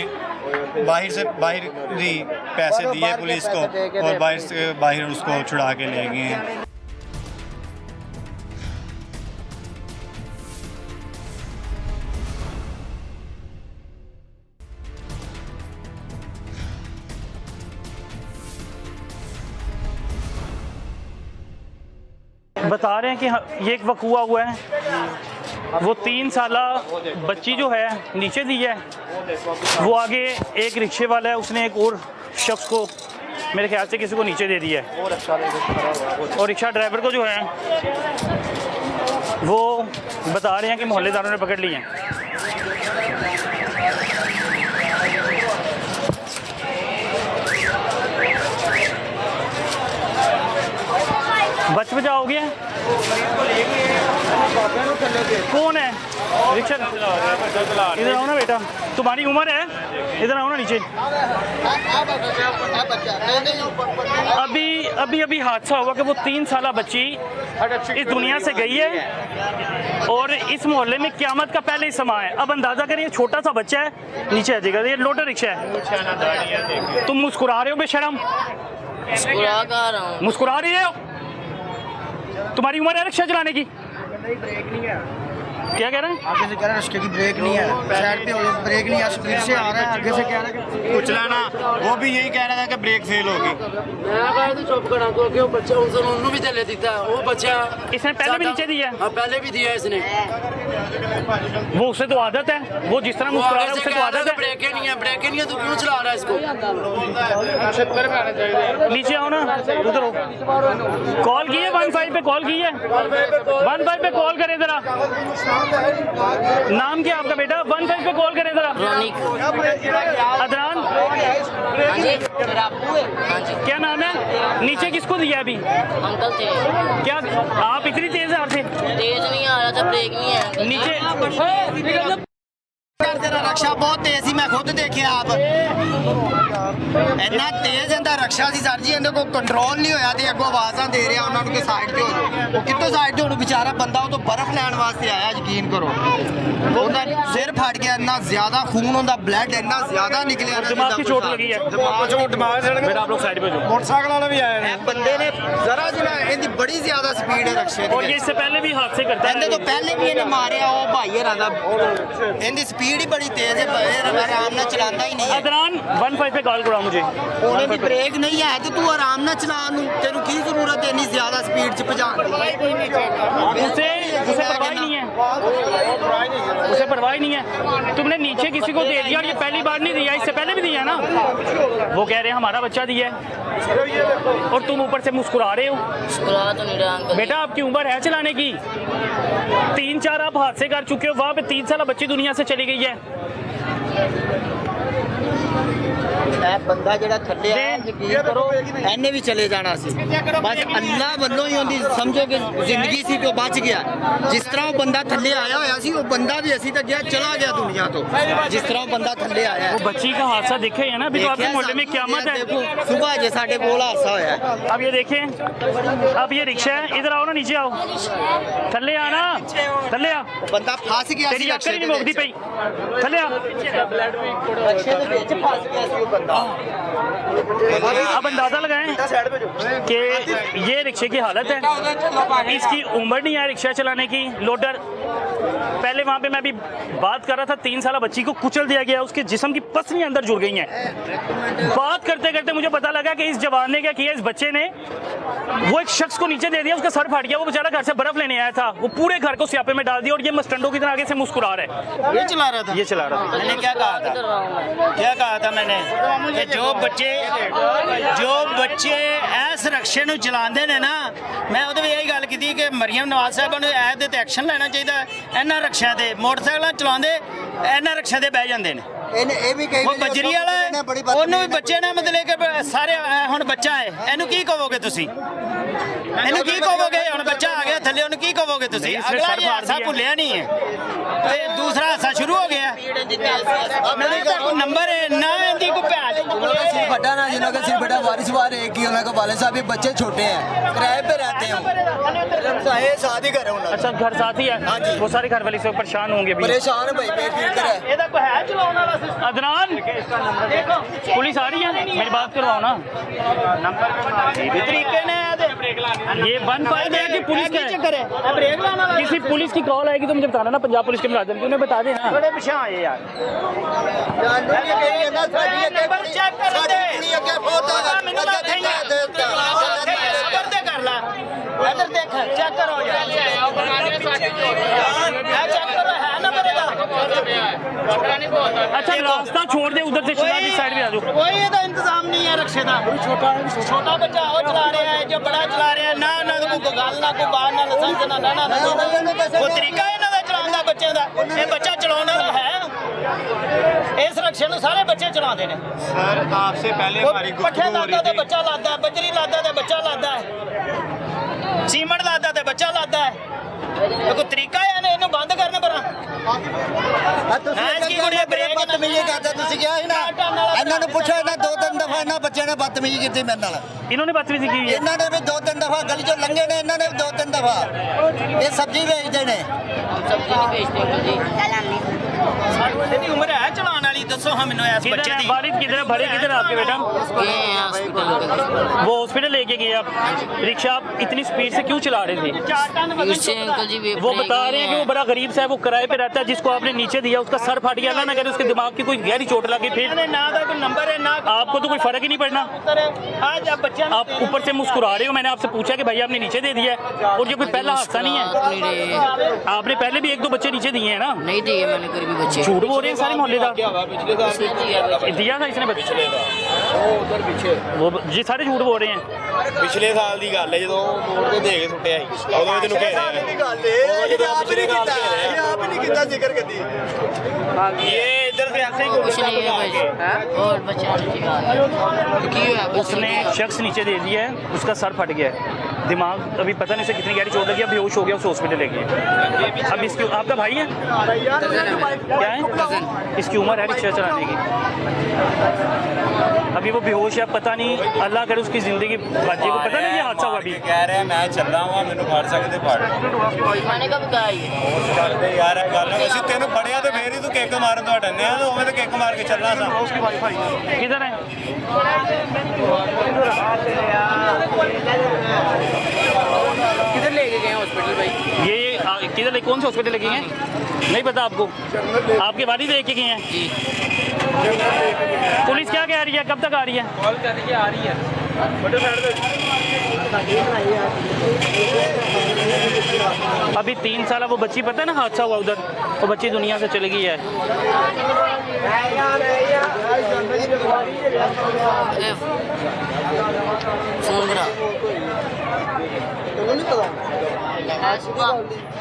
बाहर ही पैसे दिए पुलिस को और बाहर उसको छुड़ा के ले गए हैं। बता रहे हैं कि ये एक वकूआ हुआ है, वो 3 साला बच्ची जो है नीचे दी है, वो आगे एक रिक्शे वाला है, उसने एक और शख्स को मेरे ख्याल से किसी को नीचे दे दिया है, और रिक्शा ड्राइवर को जो है वो बता रहे हैं कि मोहल्लेदारों ने पकड़ लिए हैं। बच बचाओगे? कौन है रिक्शा? इधर आओ ना बेटा, तुम्हारी उम्र है, इधर आओ ना नीचे। अभी हादसा हुआ कि वो 3 साला बच्ची इस दुनिया से गई है और इस मोहल्ले में क़यामत का पहले ही समा है। अब अंदाज़ा करिए, छोटा सा बच्चा है, नीचे आ जाएगा। ये लोटर रिक्शा है। तुम मुस्कुरा रहे हो बेशरम? मुस्कुरा रही हो? तुम्हारी उम्र है रिक्शा चलाने की? क्या कह रहे हैं? आगे से कह रहा है रिक्शे की ब्रेक नहीं है, साइड पे ब्रेक नहीं है, स्पीड से आ रहा है, आगे से कह रहा है कि कुछ लाना, वो भी यही कह रहा था कि ब्रेक फेल होगी। इसने पहले भी नीचे दिया है? पहले भी दिया इसने। वो उससे तो आदत है, वो जिस तरह मुस्कुरा रहा है उससे तो आदत है। ब्रेक नहीं है तो क्यों चला रहा है इसको? नीचे आओ ना, उधर हो। कॉल की है 15 पे, कॉल की है 15 पे, कॉल करें जरा। नाम क्या आपका बेटा? 15 पे कॉल करें जरा। अदनान, क्या नाम है? नीचे किसको दिया अभी? अंकल थे। क्या आप इतनी तेज आ रहे थे? तेज नहीं आ रहा था, ब्रेक नहीं है नीचे तेरा रक्षा बहुत तेज ही, मैं खुद देखे आप इन्ना तेज इंदा रक्षा सी सर जी, इंदे को कंट्रोल नहीं होया ते अगो आवाज़ां दे रहा उन्होंने कि साइड पे हो जाओ। वो कितों साइड पे होने, बेचारा बंदा वो तो बर्फ लैन वास्ते आया, यकीन करो। ਉਹਦਾ ਸਿਰ ਫਟ ਗਿਆ, ਇੰਨਾ ਜ਼ਿਆਦਾ ਖੂਨ ਹੁੰਦਾ, ਬਲੱਡ ਇੰਨਾ ਜ਼ਿਆਦਾ ਨਿਕਲਿਆ, दिमाग की चोट लगी है। बेटा आप लोग साइड पे जाओ। मोटरसाइकिल वाले भी आए हैं। बंदे ने जरा जिना ਇਹਦੀ ਬੜੀ ਜ਼ਿਆਦਾ ਸਪੀਡ ਹੈ ਰਕਸ਼ੇ ਦੀ। और ये इससे पहले भी हादसे करता ਇਹਦੇ है। ਤੋਂ ਪਹਿਲੇ ਵੀ ਇਹਨੇ ਮਾਰਿਆ ਉਹ ਭਾਈ ਹਰਾਂ ਦਾ। ਇਹਦੀ ਸਪੀਡ स्पीड ही बड़ी तेज है, आराम ना चलाता ही नहीं है। अदनान 15 पे कॉल करो मुझे। ਉਹਨੇ ਵੀ ਬ੍ਰੇਕ ਨਹੀਂ ਹੈ ਤੇ ਤੂੰ ਆਰਾਮ ਨਾਲ ਚਲਾ ਨੂੰ, ਤੈਨੂੰ ਕੀ ਜ਼ਰੂਰਤ ਹੈ ਇੰਨੀ ਜ਼ਿਆਦਾ ਸਪੀਡ 'ਚ ਭਜਾਉਣ ਦੀ? उसे उसे परवाह ही नहीं है, उसे परवाह ही नहीं है। तुमने नीचे किसी को दे दिया और ये पहली बार नहीं दिया, इससे पहले भी दिया ना। वो कह रहे हैं हमारा बच्चा दिया है और तुम ऊपर से मुस्कुरा रहे हो। मुस्कुरा तो नहीं रहा अंकल। बेटा आपकी उम्र है चलाने की, 3-4 आप हादसे कर चुके हो, वहाँ पे 3 साल बच्ची दुनिया से चली गई है। ਇਹ ਬੰਦਾ ਜਿਹੜਾ ਥੱਲੇ ਆਇਆ ਯਕੀਨ ਕਰੋ ਇਹਨੇ ਵੀ ਚਲੇ ਜਾਣਾ ਸੀ, ਬਸ ਅੱਲਾ ਵੱਲੋਂ ਹੀ ਉਹਦੀ ਸਮਝੋ ਕਿ ਜ਼ਿੰਦਗੀ ਸੀ ਤੇ ਉਹ ਬਚ ਗਿਆ। ਜਿਸ ਤਰ੍ਹਾਂ ਉਹ ਬੰਦਾ ਥੱਲੇ ਆਇਆ ਹੋਇਆ ਸੀ, ਉਹ ਬੰਦਾ ਵੀ ਅਸੀਂ ਤਾਂ ਗਿਆ ਚਲਾ ਗਿਆ दुनिया तो, जिस तरह वो बंदा थल्ले आया वो बच्ची का हादसा देखे है ना, अभी तो आपके मोहल्ले में क्यामत है। देखो सुबह जे साडे कोल हादसा होया है। अब ये देखें, अब ये रिक्शा है, इधर आओ ना, नीचे आओ, थल्ले आना, थल्ले आ। वो बंदा फंस गया तेरी अक्ल ही नहीं मुकदी पई, थल्ले आ। रिक्शे दे विच फंस गया सी वो बंदा। अब अंदाजा लगाएं कि ये रिक्शे की हालत है, इसकी उम्र नहीं है रिक्शा चलाने की। लोडर पहले वहाँ पे मैं भी बात कर रहा था, 3 साल बच्ची को कुचल दिया गया, उसके जिस्म की पसलियां अंदर जुड़ गई हैं। बात करते करते मुझे पता लगा कि इस जवान ने क्या किया, इस बच्चे ने वो एक शख्स को नीचे दे दिया, उसका सर फट गया। वो बेचारा घर से बर्फ लेने आया था, वो पूरे घर को स्यापे में डाल दिया और ये मस्टंडों की तरह आगे से मुस्कुरा रहा है। ये चला रहा था, ये चला रहा था। मैंने क्या कहा था, क्या कहा था मैंने कि जो बच्चे इस रक्शे ਨੂੰ ਚਲਾਉਂਦੇ ਨੇ ਨਾ, ਮੈਂ ਉਹਦੇ ਵੀ ਇਹੀ ਗੱਲ ਕੀਤੀ ਕਿ ਮਰੀਮ ਨਵਾਜ਼ ਸਾਹਿਬਾਂ ਨੂੰ ਇਹਦੇ ਤੇ ਐਕਸ਼ਨ ਲੈਣਾ ਚਾਹੀਦਾ। ਇਹਨਾਂ ਰਕਸ਼ਿਆਂ ਤੇ ਮੋਟਰਸਾਈਕਲਾਂ ਚਲਾਉਂਦੇ, ਇਹਨਾਂ ਰਕਸ਼ਿਆਂ ਤੇ ਬਹਿ ਜਾਂਦੇ ਨੇ। ਇਹ ਵੀ ਕਈ ਉਹ ਬਜਰੀ ਵਾਲਾ ਹੈ, ਉਹਨੂੰ ਵੀ ਬੱਚੇ ਨੇ ਮਤਲਬ ਕਿ ਸਾਰੇ ਹੁਣ ਬੱਚਾ ਹੈ, ਇਹਨੂੰ ਕੀ ਕਹੋਗੇ ਤੁਸੀਂ? ਇਹਨੂੰ ਕੀ ਕਹੋਗੇ? ਹੁਣ ਬੱਚਾ ਆ ਗਿਆ ਥੱਲੇ, ਉਹਨੂੰ ਕੀ ਕਹੋਗੇ ਤੁਸੀਂ? ਅਗਲਾ ਇਹ ਹਾਸਾ ਭੁੱਲਿਆ ਨਹੀਂ ਹੈ ਤੇ ਦੂਸਰਾ ਹਾਸਾ ਸ਼ੁਰੂ ਹੋ ਗਿਆ। ਉਹਨਾਂ ਦਾ ਕੋਈ ਨੰਬਰ ਹੈ ਨਾ, ਇਹਦੀ ਕੋਈ ਭੈਣ सिर्फ हटा ना, जिन्हों का सिर्फ हटा वारिस वार एक ही, उन्होंने वाले साहब भी बच्चे छोटे हैं, किराए पे रहते हैं, शादी करे उन्होंने। अच्छा घर साथ ही है? हाँ जी। वो सारे घर वाले से परेशान होंगे भी। परेशान भाई बेफिक्र है। ਇਹਦਾ ਕੋਈ ਹੈ ਚਲਾਉਣ ਵਾਲਾ ਸਿਸਟਮ? अदनान पुलिस आ रही है, मेरी बात करवाओ ना। ਇਹ ਤਰੀਕੇ ਨੇ ਇਹਦੇ ਬ੍ਰੇਕ ਲਾਣੇ। ये 15 है कि पुलिस का ਚੱਕਰ है? ਹੈ, ਇਹ ਬ੍ਰੇਕ ਲਾਉਣ ਵਾਲਾ किसी पुलिस की कॉल आएगी तो मुझे बताना ना, पंजाब पुलिस के मुलाजिम की, उन्हें बता देना। ਥੋੜੇ ਪਿਛੇ ਆਏ ਯਾਰ। ਨੰਬਰ ਚੈੱਕ ਕਰ ਦੇ, ਮੈਨੂੰ ਤਾਂ ਸਬਰ ਤੇ ਕਰ ਲੈ। ਇੱਧਰ ਦੇਖ, ਚੈੱਕ ਕਰੋ ਯਾਰ, ਇਹ ਚੈੱਕ ਕਰੋ, ਹੈ ਨੰਬਰ ਇਹਦਾ। अच्छा रास्ता छोड़ दे, उधर से शिला की साइड में आ जाओ। ਕੋਈ ਇਹਦਾ ਇੰਤਜ਼ਾਮ ਨਹੀਂ ਹੈ ਰਕਸ਼ੇ ਦਾ। ਛੋਟਾ ਬੱਚਾ ਉਹ ਚਲਾ ਰਿਹਾ ਹੈ, ਜੋ ਬੜਾ ਚਲਾ ਰਿਹਾ ਹੈ, ਨਾ ਉਹਨਾਂ ਦਾ ਕੋਈ ਗੱਲ, ਨਾ ਕੋਈ ਬਾਹਰ, ਨਾ ਲਾਇਸੈਂਸ, ਨਾ ਨਾ ਨਾ ਉਹ ਤਰੀਕਾ ਇਹਨਾਂ ਦਾ ਚਲਾਉਣ ਦਾ ਬੱਚਿਆਂ ਦਾ। ਇਹ ਬੱਚਾ ਚਲਾਉਣ ਵਾਲਾ ਹੈ, ਇਸ ਰਕਸ਼ੇ ਨੂੰ ਸਾਰੇ ਬੱਚੇ ਚਲਾਉਂਦੇ ਨੇ। सर आपसे पहले हमारी ਪੱਠੇ गुफ्तगू हो ਲਾਦਾ ਤੇ रही थी। ਬੱਚਾ ਲਾਦਾ, ਬਜਰੀ ਲਾਦਾ ਤੇ ਬੱਚਾ ਲਾਦਾ ਹੈ, ਸੀਮਟ ਲਾਦਾ ਤੇ ਬੱਚਾ ਲਾਦਾ ਹੈ। ਇਹ ਕੋਈ ਤਰੀਕਾ ਹੈ ਨਾ, ਇਹਨੂੰ ਬੰਦ ਕਰਨ ਪਰਾਂ। ਐਸ ਕੀ ਕੁੜੀ ਬ੍ਰੇਕ ਬਦਤਮੀਜ਼ੀ ਕਰਦਾ, ਤੁਸੀਂ ਕਿਹਾ ਸੀ ਨਾ ਇਹਨਾਂ ਨੂੰ ਪੁੱਛੋ, ਇਹਨਾਂ 2-3 ਦਫਾ ਇਹਨਾਂ ਬੱਚਿਆਂ ਨੇ ਬਦਤਮੀਜ਼ੀ ਕੀਤੀ ਮੇਰੇ ਨਾਲ। इन्होंने बदतमीजी की हुई है। ਇਹਨਾਂ ਨੇ ਵੀ 2-3 ਦਫਾ ਗਲੀ ਚੋਂ ਲੰਘੇ ਨੇ, ਇਹਨਾਂ ਨੇ ਵੀ 2-3 ਦਫਾ। ਇਹ ਸਬਜ਼ੀ ਵੇਚਦੇ ਨੇ। सब्जी नहीं बेचते अंकल जी। ਇਹਦੀ ਉਮਰ ਹੈ ਚਲਾਉਣ ਵਾਲੀ? ਦੱਸੋ ਹਾਂ ਮੈਨੂੰ ਇਸ किधर ਬੱਚੇ है ਦੀ। वालिद, किधर है, भरे किधर है आपके बेटा? ये हैं हॉस्पिटल अंकल वो हॉस्पिटल लेके गए आप, रिक्शा आप इतनी स्पीड से क्यों चला रहे थे? 4 टन जी। उससे अंकल जी वो बता रहे हैं कि वो बड़ा गरीब सा है, वो किराए पे रहता है, जिसको आपने नीचे दिया उसका सर फट गया, अल्लाह ना करे उसके दिमाग की कोई गहरी चोट लगी, फिर ਨਾ ਦਾ ਕੋਈ ਨੰਬਰ ਹੈ, ਨਾ आपको तो कोई फर्क ही नहीं पड़ना। आज आप बच्चे आप ऊपर से मुस्कुरा रहे हो। मैंने आपसे पूछा कि भाई आपने नीचे दे दिया है, और ये कोई पहला हादसा नहीं है। नहीं रहे, आपने पहले भी 1-2 बच्चे नीचे दिए हैं ना? नहीं दिए मैंने करीबी बच्चे। झूठ बोल रहे हैं सारे मोहल्ले का। उसने दिया बच्चे। दिया था इसने बच्चे, वो जी सारे झूठ बोल रहे हैं। ਪਿਛਲੇ ਸਾਲ ਦੀ ਗੱਲ ਹੈ ਜਦੋਂ ਮੋੜ ਤੇ ਦੇ ਕੇ ਸੁੱਟਿਆ ਸੀ, ਉਦੋਂ ਵੀ ਤੈਨੂੰ ਕਹਿ ਰਿਹਾ ਆਪ ਨਹੀਂ ਕੀਤਾ ਜ਼ਿਕਰ ਕਦੀ। ਇਹ ਇੱਧਰ से ऐसे ही कुछ नहीं है भाई, और बच्चा नहीं है। उसने शख्स नीचे दे दिया है, उसका सर फट गया है, दिमाग अभी पता नहीं उसे कितनी गहरी चोट लगी, अब बेहोश हो गया, उसे हॉस्पिटल ले गए। अब इसकी, आपका भाई है क्या है? इसकी उम्र है रिक्शा चलाने की, अभी वो बेहोश है, पता नहीं, अल्लाह करे उसकी ज़िंदगी बचे, को पता नहीं ये हादसा हुआ अभी। ਕਹਿ ਰਿਹਾ ਮੈਂ ਚੱਲਾਂ ਵਾਂ, ਮੈਨੂੰ ਫੜ ਸਕਦੇ ਫੜ। खाने का भी कहा है। ਚੱਲਦੇ ਯਾਰ ਇਹ ਗੱਲ ਅਸੀਂ ਤੈਨੂੰ ਫੜਿਆ ਤੇ ਫੇਰ ਹੀ ਤੂੰ ਕਿੱਕ ਮਾਰਨ ਤੋਂ ਹਟਣਿਆ, ਤੇ ਉਵੇਂ ਤੇ ਕਿੱਕ ਮਾਰ ਕੇ ਚੱਲਣਾ ਸਾਂ। किधर है? किधर लेके गए हॉस्पिटल भाई? ये किधर लेके कौन से हॉस्पिटल लेके गए हैं? नहीं पता आपको? आपके वालिद लेके गए हैं? पुलिस क्या कह रही है, कब तक आ रही है? कॉल कर रही है, आ रही है। अभी 3 साल वो बच्ची, पता है ना हादसा हुआ उधर, वो बच्ची दुनिया से चली गई है।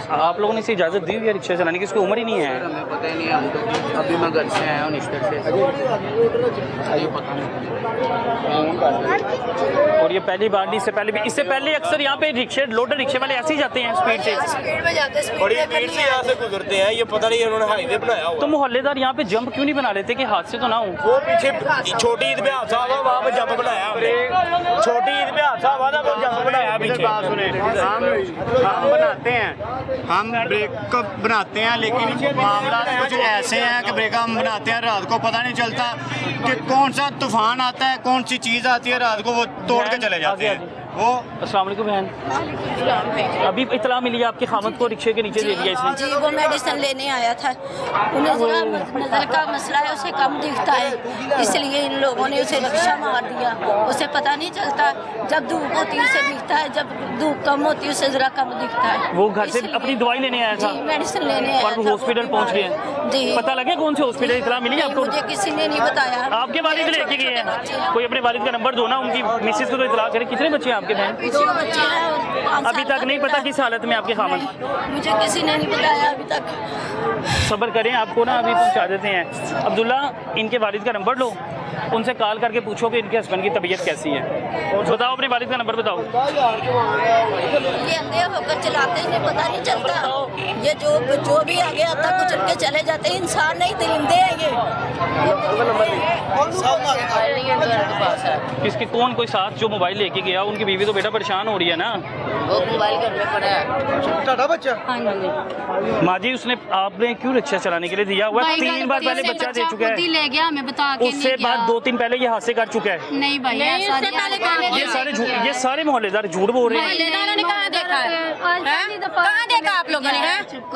आप लोगों ने इसे इजाज़त दी हुई है रिक्शा चलाने की? इसकी उम्र ही नहीं है। हमें पता ही नहीं, हम तो अभी मैं घर से आया हूँ निश्तर से, ये पता नहीं। और ये पहली बार नहीं, इससे पहले अक्सर यहाँ पे रिक्शे, लोडर रिक्शे वाले ऐसे ही जाते हैं स्पीड से। स्पीड में जाते हैं, बड़ी स्पीड से यहाँ से गुजरते हैं, ये पता नहीं उन्होंने हाईवे बनाया हुआ। तो मोहल्लेदार यहाँ पे जंप क्यों नहीं बना लेते कि हादसे तो ना हो? वो पीछे छोटी ईद में हादसा हुआ, वहाँ पे जंप बनाया हमने। छोटी ईद में हादसा हुआ था, वो जंप बनाया पीछे। हम बनाते हैं, हम ब्रेक को बनाते हैं, लेकिन मामला कुछ ऐसे हैं कि ब्रेक हम बनाते हैं, रात को पता नहीं चलता कि कौन सा तूफान आता है, कौन सी चीज़ आती है, रात को वो तोड़ के चले जाते हैं। वो अस्सलाम वालेकुम बहन, अभी इतला मिली है आपके खामद को रिक्शे के नीचे दे दिया इसने? जी, वो मेडिसिन लेने आया था, उन्हें जरा नज़र का मसला है, उसे कम दिखता है, इसलिए इन लोगों ने उसे रिक्शा मार दिया। उसे पता नहीं चलता, जब धूप होती है उसे दिखता है, जब धूप कम होती है उसे जरा कम दिखता है। वो घर से अपनी दवाई लेने आया था? जी, मेडिसिन लेने आया और वो था। हॉस्पिटल पहुंच गए? जी, पता लगे कौन से हॉस्पिटल? इतला मिली आपको? मुझे किसी ने नहीं बताया। आपके वालिद लेके गए हैं? कोई अपने वालिद का नंबर दो ना, उनकी मिसेज को तो इतला करें। कितने बच्चे हैं आपके बहन? 2 बच्चे हैं और 5 अभी साल तक नहीं पता किस हालत में आपके खामद? मुझे किसी ने नहीं बताया अभी तक। सब्र करें, आपको ना अभी पहुंचा देते हैं। अब्दुल्ला, इनके वालिद का नंबर लो, उनसे कॉल करके पूछो कि इनके हस्बैंड की तबीयत कैसी है। बताओ अपने वालिद का नंबर बताओ। ये अंधे होकर चलाते हैं, इन्हें पता नहीं चलता। ये जो भी आगे आता कुचल के चले जाते हैं, इंसान नहीं दरिंदे हैं ये। किसके कौन कोई साथ जो मोबाइल लेके गया, उनकी बीवी तो बेटा परेशान हो रही है ना? वो मोबाइल घर में पड़ा है। हाँ जी। माँ जी, उसने आपने क्यों रिक्शा चलाने के लिए दिया हुआ? 3 बार पहले बच्चा दे चुका है, ले गया, हमें बता के उससे बाद 2-3 पहले ये हादसे कर चुका है। नहीं भाई, उससे पहले ये सारे मोहल्लेदार झूठ बोल रहे हैं। मोहल्लेदारों ने कहाँ देखा है? कहाँ देखा आप लोगों ने?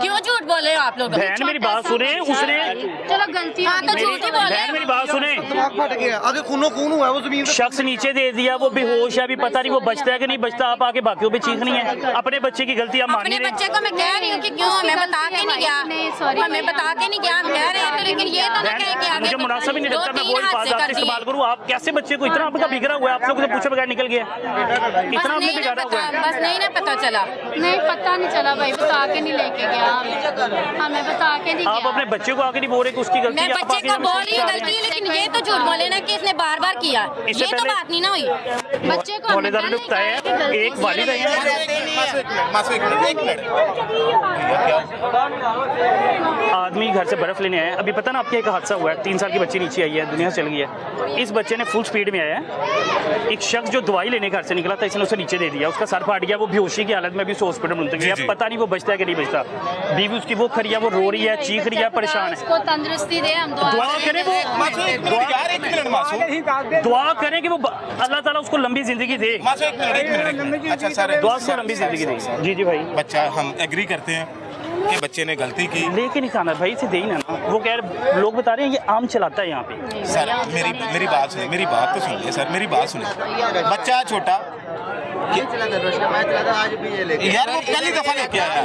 क्यों झूठ बोले आप लोग? बहन मेरी बात सुने, उसने चलो गलती, हाँ तो झूठ ही बोले। बहन मेरी बात सुने, फट गया, आगे खून हुआ वो जमीन शख्स नीचे दे दिया, वो बेहोश है, अभी पता नहीं वो बचता है कि नहीं बचता। आप आके बाकियों पे चीखनी है, अपने बच्चे की गलती आप मान अपने नहीं रहे। बच्चे को मैं कह रही हूँ कि क्यों हमें बता के नहीं गया, हमें बता के नहीं गया, हम कह रहे हैं तो, लेकिन ये तो ना कहें कि आगे मुझे मुनासिब ही नहीं लगता मैं वो अल्फाज आपसे इस्तेमाल करूँ। आप कैसे बच्चे को इतना आपका बिगड़ा हुआ है, आप लोगों से पूछे बगैर निकल गया, इतना आपने बिगाड़ा हुआ है। बस नहीं ना पता चला, नहीं पता नहीं चला भाई, बता के नहीं लेके गया, हमें बता के नहीं आप अपने बच्चे को आके नहीं बोल रहे कि उसकी गलती मैं है, आप बच्चे आके को बोल रही हूँ गलती है, लेकिन ये तो झूठ बोले ना कि इसने बार बार किया, इससे ये तो पहले- बात नहीं ना हुई। बच्चे को मोहल्लेदार ने बताया एक वालिद है, आदमी घर से बर्फ लेने आया। अभी पता ना आपके एक हादसा हुआ है, 3 साल की बच्ची नीचे आई है, दुनिया से चल गई है। इस बच्चे ने फुल स्पीड में आया है, एक शख्स जो दवाई लेने घर से निकला था, इसने उसे नीचे दे दिया, उसका सर फाट गया, वो बेहोशी की हालत में भी उसे हॉस्पिटल में गया। पता नहीं वो बचता है कि नहीं बचता। बीवी उसकी वो खड़ी है, वो रो रही है, चीख रही है, परेशान है। उसको तंदुरुस्ती दे, हम दुआ करें, वो दुआ करें कि वो अल्लाह ताला उसको लंबी जिंदगी दे। अच्छा सर, दुआ से लंबी जिंदगी दे। जी जी भाई, बच्चा हम एग्री करते हैं कि बच्चे ने गलती की, लेकिन नहीं खाना भाई, इसे दे ही ना। वो कह रहे, लोग बता रहे हैं ये आम चलाता है यहाँ पे। सर मेरी बात सुनिए, मेरी बात तो सुनिए सर, मेरी बात सुनिए। बच्चा छोटा यार, वो पहली दफा लेके आया,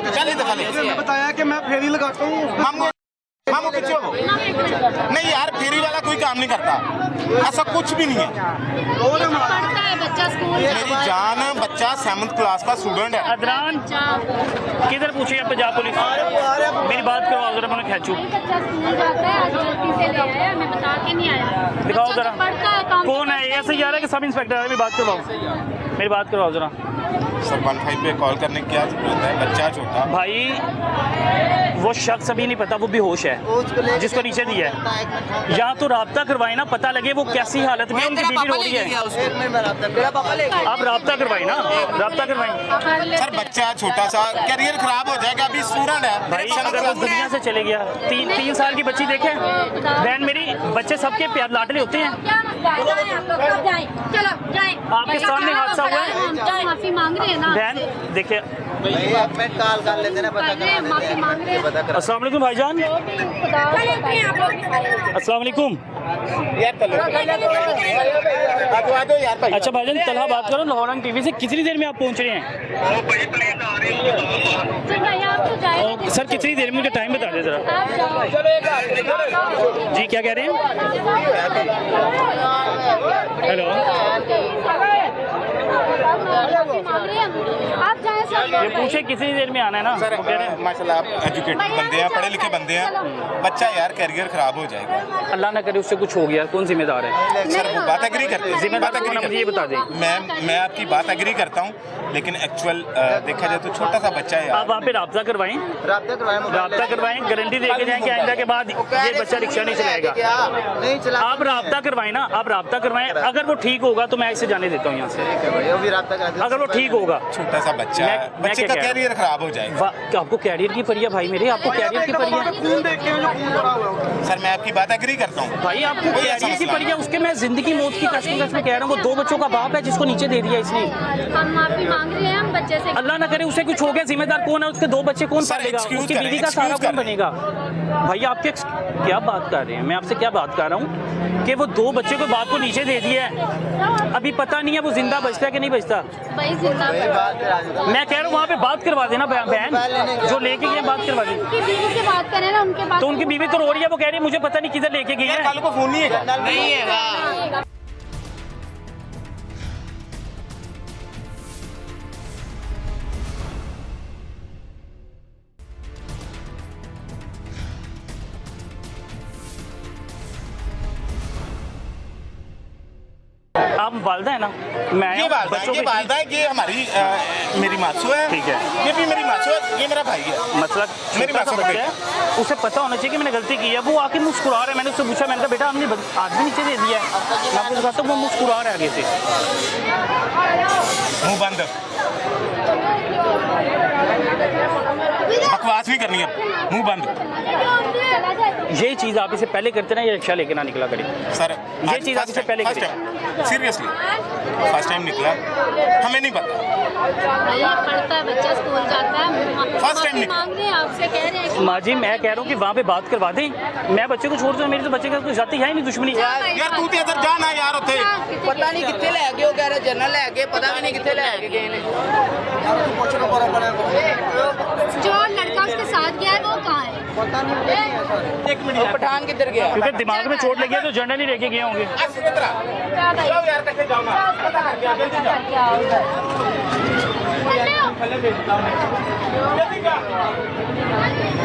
पहली दफा लेके बताया कि मैं फेरी लगाता हूँ। हम पीछे हो नहीं यार, फेरी वाला कोई काम नहीं करता, ऐसा कुछ भी नहीं है। पढ़ता है बच्चा स्कूल, मेरी जान, बच्चा 7th क्लास का स्टूडेंट है। अदरान किधर पूछिए पंजाब पुलिस, मेरी बात करवाओ जरा, मैं खींचू। बच्चा स्कूल जाता है, आज गलती से ले आया, हमें बता के नहीं आया। दिखाओ जरा पढ़ता है, काम कौन है, ऐसे ही आ रहा है कि सब इंस्पेक्टर है। मेरी बात करवाओ, मेरी बात करवाओ जरा। सर 15 पे कॉल करने की क्या जरूरत है? बच्चा छोटा भाई वो शख्स अभी नहीं पता, वो बेहोश है जिसको नीचे दिया है। या तो राब्ता करवाए ना, पता लगे वो कैसी हालत में, उनकी बीवी रो रही है। आप राब्ता करवाए ना, राब्ता करवाए। सर बच्चा छोटा सा, करियर खराब हो जाएगा, अभी स्टूडेंट है। भाई अगर वो दुनिया से चले गया, 3 साल की बच्ची देखे बहन मेरी, बच्चे सबके प्यार लाडले होते हैं। चलो जाए, आपके सामने हादसा हुआ है। हम तो माफी मांग रहे हैं ना बहन देखिए, अस्सलाम वालेकुम भाईजान, अस्सलाम वालेकुम। अच्छा भाईजान, तलहा बात करो लाहौर टीवी से। कितनी देर में आप पहुंच रहे हैं? सर कितनी देर में, मुझे टाइम बता दें ज़रा। जी क्या कह रहे हैं? हेलो, ये पूछे कितनी देर में आना है ना। सर माशाल्लाह आप एजुकेटेड बंदे हैं, पढ़े लिखे बंदे हैं, बच्चा यार कैरियर खराब हो जाएगा। अल्लाह ना करे उससे कुछ हो गया, कौन जिम्मेदार है? सर वो बात एग्री करते हैं, जिम्मेदार बात कौन है, agree मुझे ये बता दें। मैं आपकी बात एग्री करता हूँ, लेकिन एक्चुअल देखा जाए तो छोटा सा बच्चा है आप यार। वहाँ पे राब्ता करवाएं, राब्ता करवाएं, गारंटी दे के जाएं कि आइंदा के बाद ये बच्चा रिक्शा नहीं चलाएगा। आप राब्ता करवाएं ना, आप राब्ता करवाएं। अगर वो ठीक होगा तो मैं इसे जाने देता हूँ यहाँ से, अगर वो ठीक होगा। छोटा सा बच्चा है, मैं बच्चे क्या का कह रहा हूं? कैरियर खराब हो जाएगा। आपको कैरियर की पड़ी है भाई मेरे, आपको कैरियर की पड़ी है सर मैं आपकी बात एग्री करता हूँ भाई, आपको कैरियर की पड़ी है उसके। मैं जिंदगी मौत की कश्मकश में कह रहा हूँ। वो 2 बच्चों का बाप है जिसको नीचे दे दिया इसने। हम माफी मांग रहे हैं, हम बच्चे से अल्लाह ना करे उसे कुछ हो गया, जिम्मेदार कौन है? उसके 2 बच्चे कौन सर, पालेगा? excuse उसकी करें, बीवी का excuse सारा कौन करें। बनेगा? भाई आपके क्या बात कर रहे हैं? मैं आपसे क्या बात कर रहा हूँ कि वो 2 बच्चे को बाप को नीचे दे दिया है। अभी पता नहीं है वो जिंदा बचता है कि नहीं बचता। भाई जिंदा मैं कह रहा हूँ वहाँ पे बात करवा देना बहन, जो लेके गए बात करवा देना। उनकी बीवी से बात करें ना, उनके पास तो उनकी बीवी तो रो रही है, वो कह रही है मुझे पता नहीं किधर लेके गई है। कल को फोन नहीं है आप वालदा है ना? मैं ये वालदा है, ये वालदा है, ये हमारी मेरी मासू है। ठीक है। ये भी मेरी मासू है, ये मेरा भाई है। मतलब मेरी छोटा सा मासूम बच्चा बेटा है, उसे पता होना चाहिए कि मैंने गलती की है। वो आके मुस्कुरा रहा है। मैंने उससे पूछा, मैंने कहा बेटा हमने आदमी नीचे दे दिया है। मैं आपको दिखाता हूँ, वो मुस्कुरा रहा है आगे से। मुंह बंद, बकवास भी करनी है, मुंह बंद। ये चीज़ आप इसे पहले करते ना, ये रिक्शा लेके ना निकला करें। सर ये चीज़ आप इसे पहले करें। सीरियसली फर्स्ट टाइम निकला, हमें नहीं पता। पढ़ता है बच्चा, स्कूल जाता है। First time माफी मांग रहे हैं, आपसे कह रहे हैं कि माँ जी मैं कह रहा हूँ कि वहाँ पे बात करवा दें। मैं बच्चे को छोड़ दूँ, मेरे तो बच्चे का कोई जाती है ही नहीं दुश्मनी। यार तू तो इधर जाना यार उथे। पता नहीं कितने ले गए, कह रहे जनरल ले गए, पता भी नहीं कितने ले गए ने। जो लड़का उसके साथ गया है वो कहाँ है? पठान किधर गया? क्योंकि दिमाग में चोट लगी है तो जनरल ही लेके गए होंगे।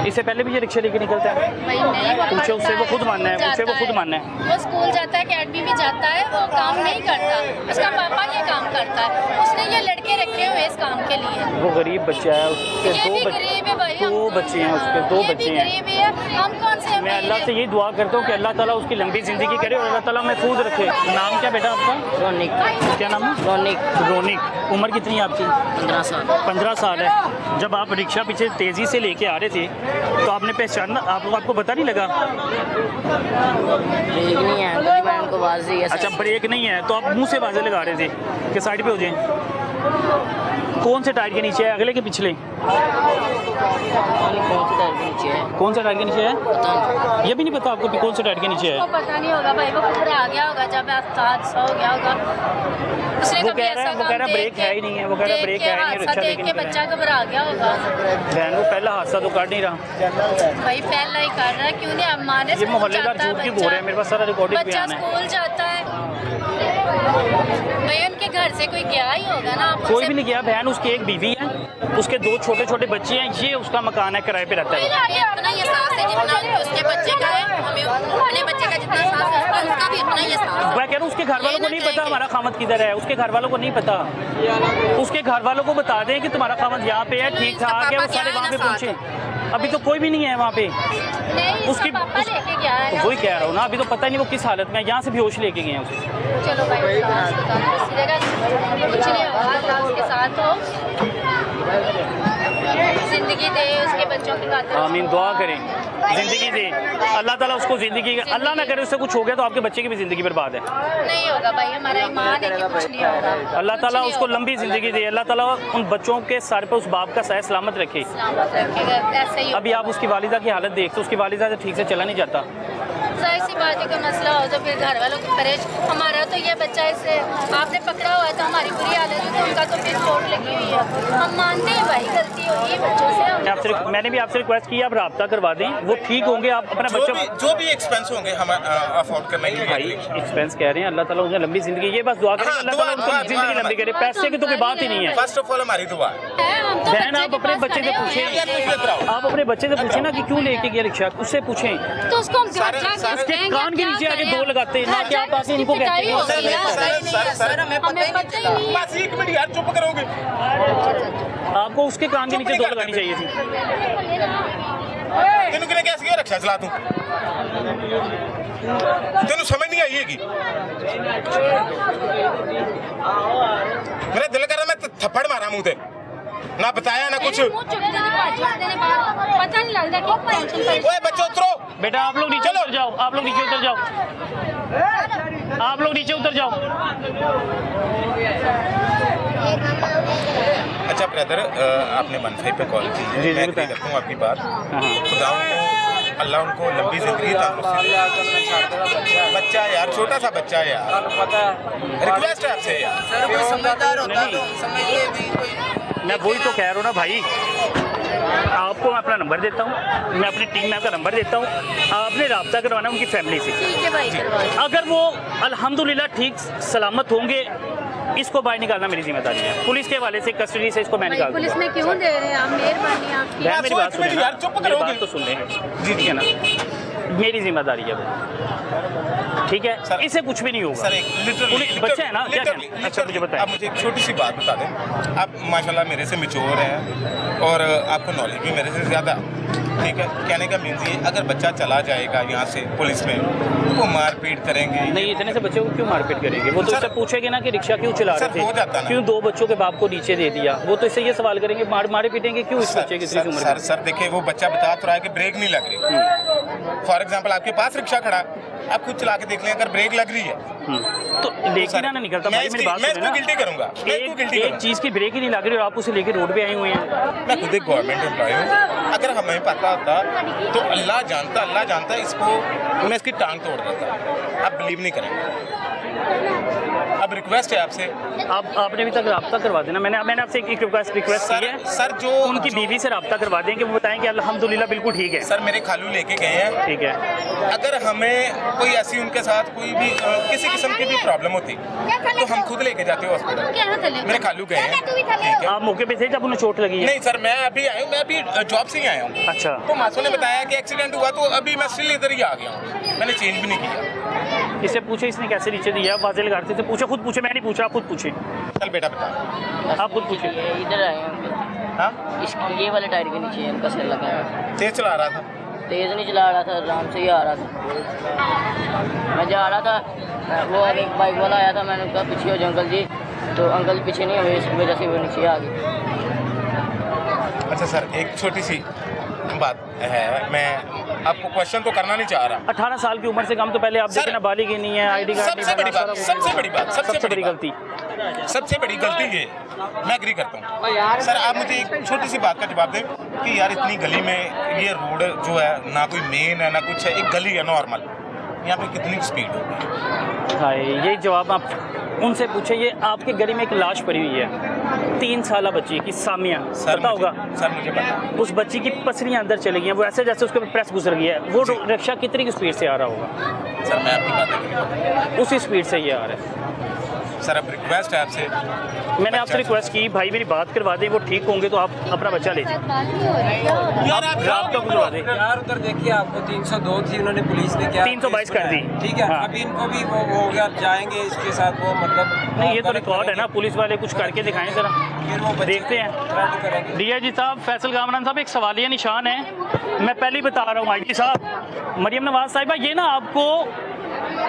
इससे पहले भी ये रिक्शा लेके निकलता है। भाई नहीं, वो पूछे उससे, वो खुद मानना है, जाता पूछे वो खुद मानना है। वो स्कूल जाता है, अकेडमी भी जाता है, वो काम नहीं करता। उसका पापा ये काम करता है, उसने ये लड़के रखे हुए इस काम के लिए। वो गरीब बच्चा है, उसके ये भी गरीब है भाई, 2 बच्चे हैं उसके, 2 बच्चे हैं। गरीब है, हम कौन से मैं अल्लाह से यही दुआ करता हूँ कि अल्लाह ताला उसकी लंबी ज़िंदगी करे और अल्लाह ताला महफूज रखे। नाम क्या बेटा आपका? रोनिक। क्या नाम है? रोनिक। रोनिक। उम्र कितनी है आपकी? 15 साल। 15 साल है। जब आप रिक्शा पीछे तेज़ी से लेके आ रहे थे तो आपने पहचाना, आपको पता नहीं लगा? ब्रेक नहीं है, तभी मैंने उनको आवाज़ दी है। अच्छा ब्रेक नहीं है तो आप मुंह से आवाज़ें लगा रहे थे कि साइड पे हो जाएं। कौन से टायर के नीचे है, अगले के पिछले? कौन से टायर के नीचे है? कौन से टायर के नीचे है? पता नहीं। ये भी नहीं पता आपको कि कौन से टायर के नीचे है? उसको पता नहीं होगा भाई, वो पूरा आ गया होगा जब हादसा हो गया होगा। उसने वो कभी कह रहा है, ऐसा वो कह रहा है ब्रेक है ही नहीं है, वो कह रहा है ब्रेक है ही नहीं, हादसा रिक्शा देख लेके के निकला बच्चा घबरा गया होगा। बहन वो पहला हादसा तो कर नहीं रहा। भाई पहला ही कर रहा है, क्यों नहीं? अब माने ये मोहल्लेदार झूठ क्यों बोल रहे हैं? मेरे पास सारा रिकॉर्डिंग बच्चा बयान है। स्कूल जाता है भाई, उनके घर से कोई गया ही होगा ना। आप कोई उनसे- भी नहीं गया बहन, उसकी एक बीवी है, उसके 2 छोटे छोटे बच्चे हैं, ये उसका मकान है, किराए पे रहता है। इतना ये सास है जितना उसके बच्चे का है, हमें अपने बच्चे का जितना सास है उसका भी इतना ये सास है। मैं कह रहा हूँ उसके घर वालों को नहीं पता हमारा खामद किधर है, उसके घर वालों को नहीं पता। उसके घर वालों को बता दें कि तुम्हारा खामद यहाँ पे है, ठीक ठाक है, वो सारे वहाँ पे पहुँचे। अभी तो कोई भी नहीं है वहाँ पे। नहीं, उसकी पापा लेके गया है। तो वही कह रहा हूँ ना, अभी तो पता नहीं वो किस हालत में है। यहाँ से बेहोश लेके गए हैं उसे। चलो भाई कुछ नहीं होगा, उसके साथ हो, जिंदगी दे, उसके बच्चों बच्चों की खातिर। आमीन, दुआ करें ज़िंदगी दे अल्लाह ताला उसको ज़िंदगी, अल्लाह ना करे उससे कुछ हो गया तो आपके बच्चे की भी ज़िंदगी बर्बाद है। नहीं होगा भाई, हमारा ईमान है कि कुछ नहीं होगा। अल्लाह ताला उसको लंबी ज़िंदगी दे, अल्लाह ताला उन बच्चों के सर पे उस बाप का सर सलामत रखे। सलामत रखेगा, ऐसे ही अभी आप उसकी वालिदा की हालत देखते, उसकी वालिदा से ठीक से चला नहीं जाता। जाहिर सी बात है कि मसला हो तो फिर घर वालों को परेश, हमारा तो ये बच्चा इससे आपने पकड़ा हुआ है तो हमारी बुरी हालत है, तो उनका तो फिर चोट लगी हुई है। हम मानते हैं भाई गलती हुई है बच्चों से। मैंने भी आपसे रिक्वेस्ट की आप रब्ता करवा दें, वो ठीक होंगे, आप अपना बच्चा जो भी एक्सपेंस होंगे हम अफोर्ड करने के लिए भाई एक्सपेंस कह रहे हैं, अल्लाह ताला उन्हें लंबी जिंदगी, ये बस दुआ करें अल्लाह ताला उनको जिंदगी लंबी करे, पैसे की तो कोई बात ही नहीं है। फर्स्ट ऑफ ऑल हमारी दुआ बहन आप अपने बच्चे से पूछें, आप अपने बच्चे से पूछें ना कि क्यों लेके गया रिक्शा, उससे पूछें। तो उसको हम घर जाके उसके कान के नीचे आके दो लगाते हैं ना कि आप आके इनको कहते हैं। सर हमें पता ही नहीं, बस एक मिनट यार चुप करोगे। आपको उसके कान के नीचे दो लगानी चाहिए थी। तेन किने कैसे किया रक्षा चला तू, तेन समझ नहीं आई है कि मेरा दिल कर रहा मैं थप्पड़ मारा मुंह ते, ना बताया ना कुछ। पता नहीं लगता कि टेंशन पर। ओए बच्चों उतरो, बेटा आप लोग नीचे उतर जाओ, आप लोग नीचे उतर जाओ, आप लोग नीचे उतर जाओ। अच्छा ब्रदर, आपने 15 पे कॉल की है, मैं एग्री करता हूँ आपकी बात। खुदा उनको, अल्लाह उनको लंबी जिंदगी तंदुरुस्ती, बच्चा यार छोटा सा बच्चा है यार, रिक्वेस्ट है आपसे यार। समझदार होता तो समझिए भी कोई। मैं वही तो कह रहा हूँ ना भाई, आपको मैं अपना नंबर देता हूँ, मैं अपनी टीम में आपका नंबर देता हूँ, आपने रब्ता करवाना उनकी फैमिली से। ठीक है भाई, करवाओ। अगर वो अल्हम्दुलिल्लाह ठीक सलामत होंगे, इसको बाहर निकालना मेरी जिम्मेदारी है। पुलिस के हवाले से, कस्टडी से इसको मैं निकाल पुलिस में क्यों दे रहे हैं आप? मेहरबानी आपकी। बहन मेरी बात सुने ना, यार, चुप मेरी करोगे? बात तो सुन लें जी, ठीक है ना, मेरी जिम्मेदारी है वो, ठीक है सर, इससे कुछ भी नहीं होगा। सर एक पुलिस बच्चा है ना, क्या कहना? अच्छा मुझे बताएं। आप मुझे एक छोटी सी बात बता दें, आप माशाल्लाह मेरे से मैच्योर हैं और आपको नॉलेज भी मेरे से ज़्यादा, ठीक है। कहने का मीन्स ये, अगर बच्चा चला जाएगा यहाँ से पुलिस में, वो मारपीट करेंगे। नहीं, इतने से बच्चे को क्यों मारपीट करेंगे? वो तो इससे पूछेंगे ना कि रिक्शा क्यों चला रहे हो जाता थे, ना। क्यों दो बच्चों के बाप को नीचे दे दिया, वो तो इससे ये सवाल करेंगे, मारे पीटेंगे क्यों इस बच्चे की इतनी उम्र में? सर देखिए, वो बच्चा बता तो रहा है कि ब्रेक नहीं लग रही। फॉर एग्जाम्पल आपके पास रिक्शा खड़ा, आप खुद चला के देख लें, अगर ब्रेक लग रही है तो लेकिन ना निकलता भाई, मेरी बात सुनो ना, गिल्टी करूंगा, एक चीज़ की ब्रेक ही नहीं लग रही और आप उसे लेके रोड पे आए हुए हैं। मैं खुद एक गवर्नमेंट एम्प्लॉय हूँ, अगर हमें पता होता तो अल्लाह जानता इसको मैं इसकी टांग तोड़ देता। आप बिलीव नहीं करेंगे। अब रिक्वेस्ट है आपसे, आपने अभी तक रब्ता करवा देना। मैंने आपसे एक रिक्वेस्ट की है सर, जो उनकी बीवी से रब्ता करवा दें कि वो बताएं कि अल्हम्दुलिल्लाह बिल्कुल ठीक है। सर मेरे खालू लेके गए हैं, ठीक है। अगर हमें कोई ऐसी उनके साथ कोई भी किसी किस्म की भी प्रॉब्लम होती तो हम खुद लेके जाते हॉस्पिटल। मेरे खालू गए हैं, ठीक है। आप मौके पे थे जब उन्हें चोट लगी है? नहीं सर, मैं अभी आया हूँ, मैं अभी जॉब से ही आया हूँ। अच्छा। तो मासू ने बताया कि एक्सीडेंट हुआ, तो अभी मैं स्टिल इधर ही आ गया हूँ, मैंने चेंज भी नहीं किया। इससे पूछे इसने कैसे नीचे दिया, बाजे लगाते थे, पूछे, खुद पूछे, मैं नहीं पूछा, आप खुद पूछे। चल बेटा बता, आप खुद पूछे। इधर आए हैं, हाँ ये वाले टायर के नीचे इनका सिर लगा है। तेज चला रहा था? तेज़ नहीं चला रहा था, आराम से ही आ रहा था। मैं जा रहा था, वो एक बाइक वाला आया था, मैंने कहा पीछे हो जाओ अंकल जी, तो अंकल पीछे नहीं हुए, इस वजह से वो नीचे आ गए। अच्छा सर, एक छोटी सी बात है, मैं आपको क्वेश्चन तो करना नहीं चाह रहा। 18 साल की उम्र से कम तो पहले आप देखें ना, बालिग ही नहीं है, आईडी कार्ड नहीं, सबसे बड़ी बात, सबसे बड़ी गलती, सबसे बड़ी गलती ये, मैं एग्री करता हूँ। सर आप मुझे एक छोटी सी बात का जवाब दें कि यार इतनी गली में ये रोड जो है ना कोई मेन है ना कुछ है, एक गली है नॉर्मल, यहाँ पे कितनी स्पीड होगी? हाँ, ये जवाब आप उनसे पूछे। ये आपके गली में एक लाश पड़ी हुई है, 3 साल बच्ची की, सामिया, पता होगा? सर मुझे पता। उस बच्ची की पसलियाँ अंदर चली गई हैं, वो ऐसे जैसे उसके प्रेस गुजर गया है, वो रिक्शा कितनी की स्पीड से आ रहा होगा? सर मैं आपकी बात उसी स्पीड से ये आ रहा है। सर अब रिक्वेस्ट है आपसे, मैंने आपसे रिक्वेस्ट की, भाई मेरी बात करवा दें, वो ठीक होंगे तो आप अपना बच्चा ले जाए, रब्ता करवा दें। यार उधर देखिए, आपको 302 थी, उन्होंने पुलिस ने क्या 322 कर दी, ठीक है। हाँ। अभी इनको भी वो हो गया, जाएंगे इसके साथ, वो मतलब नहीं, ये तो रिकॉर्ड है ना, पुलिस वाले कुछ करके दिखाएं जरा, फिर वो देखते हैं। करेंगे। डीआईजी साहब, फैसल कामरान साहब, एक सवालिया निशान है, मैं पहले ही बता रहा हूँ आईजी साहब, मरियम नवाज साहिबा, ये ना आपको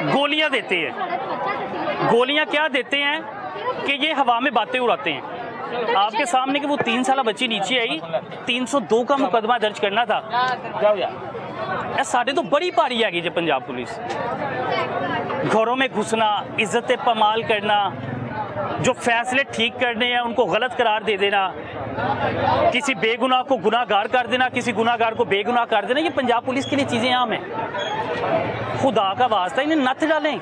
गोलियां देते हैं। गोलियां क्या देते हैं कि ये हवा में बातें उड़ाते हैं, आपके सामने कि वो 3 साल बच्ची नीचे आई, 302 का मुकदमा दर्ज करना था। साढ़े तो बड़ी भारी हैगी जी पंजाब पुलिस, घरों में घुसना, इज्जत पमाल करना, जो फैसले ठीक करने हैं उनको गलत करार दे देना, किसी बेगुनाह को गुनाहगार कर देना, किसी गुनाहगार को बेगुनाह कर देना, ये पंजाब पुलिस के लिए चीज़ें आम हैं। खुदा का वास्ता इन्हें नथ डालें।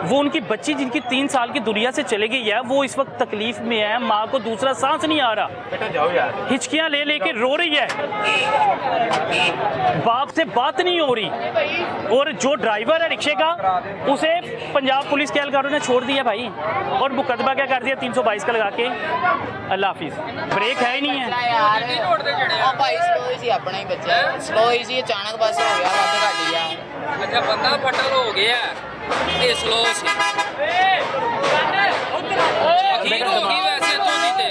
वो उनकी बच्ची जिनकी 3 साल की दुनिया से चली गई है, वो इस वक्त तकलीफ में है, माँ को दूसरा सांस नहीं आ रहा, हिचकियाँ ले लेके रो रही है, बाप से बात नहीं हो रही। और जो ड्राइवर है रिक्शे का, उसे पंजाब पुलिस के एहलकारों ने छोड़ दिया भाई, और मुकदमा क्या कर दिया 322 का लगा के। अल्लाह हाफिज, ब्रेक है ही नहीं है। अचानक बस हो गया, वाद घट गया। अच्छा बंदा फटल हो गया, ये स्लो सी अखीर हो गई वैसे तो नहीं थे।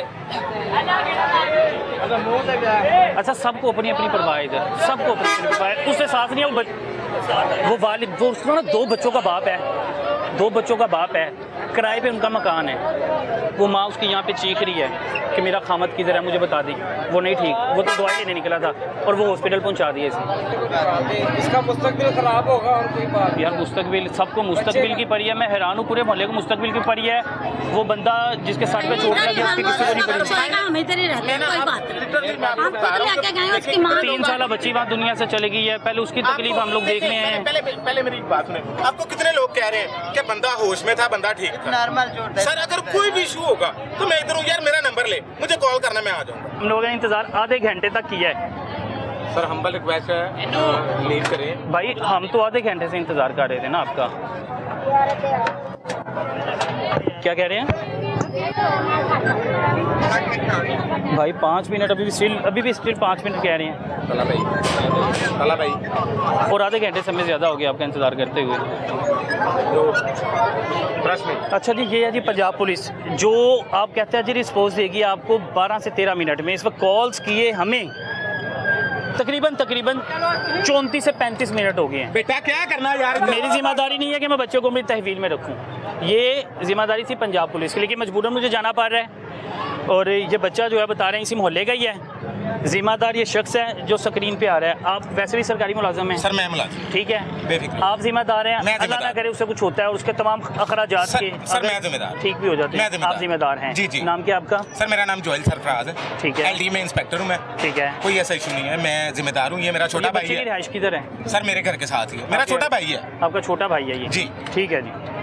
अच्छा, सबको अपनी अपनी परवाह है इधर, सबको अपनी अपनी परवाह है। उससे साथ नहीं है, वो वालिद, वो उसका ना 2 बच्चों का बाप है, 2 बच्चों का बाप है, किराए पे उनका मकान है। वो माँ उसकी यहाँ पे चीख रही है कि मेरा खामद किधर है, मुझे बता दी। वो नहीं ठीक, वो तो दवाई लेने निकला था और वो हॉस्पिटल पहुँचा दिए इसे। इसका मुस्तकबिल खराब होगा और कोई बात यार, मुस्तकबिल सबको मुस्तकबिल की पड़ी है। मैं हैरान हूँ, पूरे मोहल्ले को मुस्तकबिल की पड़ी है। वो बंदा जिसके सर पे चोट लगी उसकी किसी को नहीं पड़ी। 3 साल बच्ची वहाँ दुनिया से चली गई है, पहले उसकी तकलीफ हम लोग देखने हैं। पहले मेरी बात सुने, आपको कितने लोग कह रहे हैं कि बंदा होश में था, बंदा ठीक था? नॉर्मल चोट है। सर अगर कोई भी इशू होगा तो मैं इधर हूँ यार, मेरा नंबर ले, मुझे कॉल करना, मैं आ जाऊँगा। हम लोगों ने इंतजार आधे घंटे तक किया है। सर हम्बल रिक्वेस्ट है, लीव करें भाई, हम तो आधे घंटे से इंतजार कर रहे थे ना आपका। क्या कह रहे हैं भाई? 5 मिनट अभी भी स्टिल 5 मिनट कह रहे हैं। तला भाई और आधे घंटे समय ज़्यादा हो गया आपका इंतज़ार करते हुए। अच्छा जी, ये है जी पंजाब पुलिस, जो आप कहते हैं जी रिस्पॉन्स देगी आपको 12 से 13 मिनट में। इस वक्त कॉल्स किए हमें तकरीबन 34 से 35 मिनट हो गए हैं। बेटा क्या करना यार, मेरी जिम्मेदारी नहीं है कि मैं बच्चों को मेरी तहवील में रखूं, ये जिम्मेदारी थी पंजाब पुलिस की, लेकिन मजबूरन मुझे जाना पड़ रहा है। और ये बच्चा जो है बता रहे हैं इसी मोहल्ले का ही है। जिम्मेदार ये शख्स है जो स्क्रीन पे आ रहा है। आप वैसे भी सरकारी मुलाजिम हैं सर, मैं मुलाजिम, ठीक है, बेफिक्र, आप जिम्मेदार हैं। मैं अल्लाह ना करे उससे कुछ होता है और उसके तमाम अखराजात के सर मैं जिम्मेदार, ठीक भी हो जाते हैं। आप जिम्मेदार हैं। जी जी। नाम क्या आपका? सर मेरा नाम जोयल सरफराज है, ठीक है। LD में इंस्पेक्टर हूँ मैं, ठीक है, कोई ऐसा इशू नहीं है, मैं जिम्मेदार हूँ। ये मेरा छोटा भाई है। रिहाइश किधर है? सर मेरे घर के साथ ही है, मेरा छोटा भाई है। आपका छोटा भाई है ये? जी। ठीक है जी।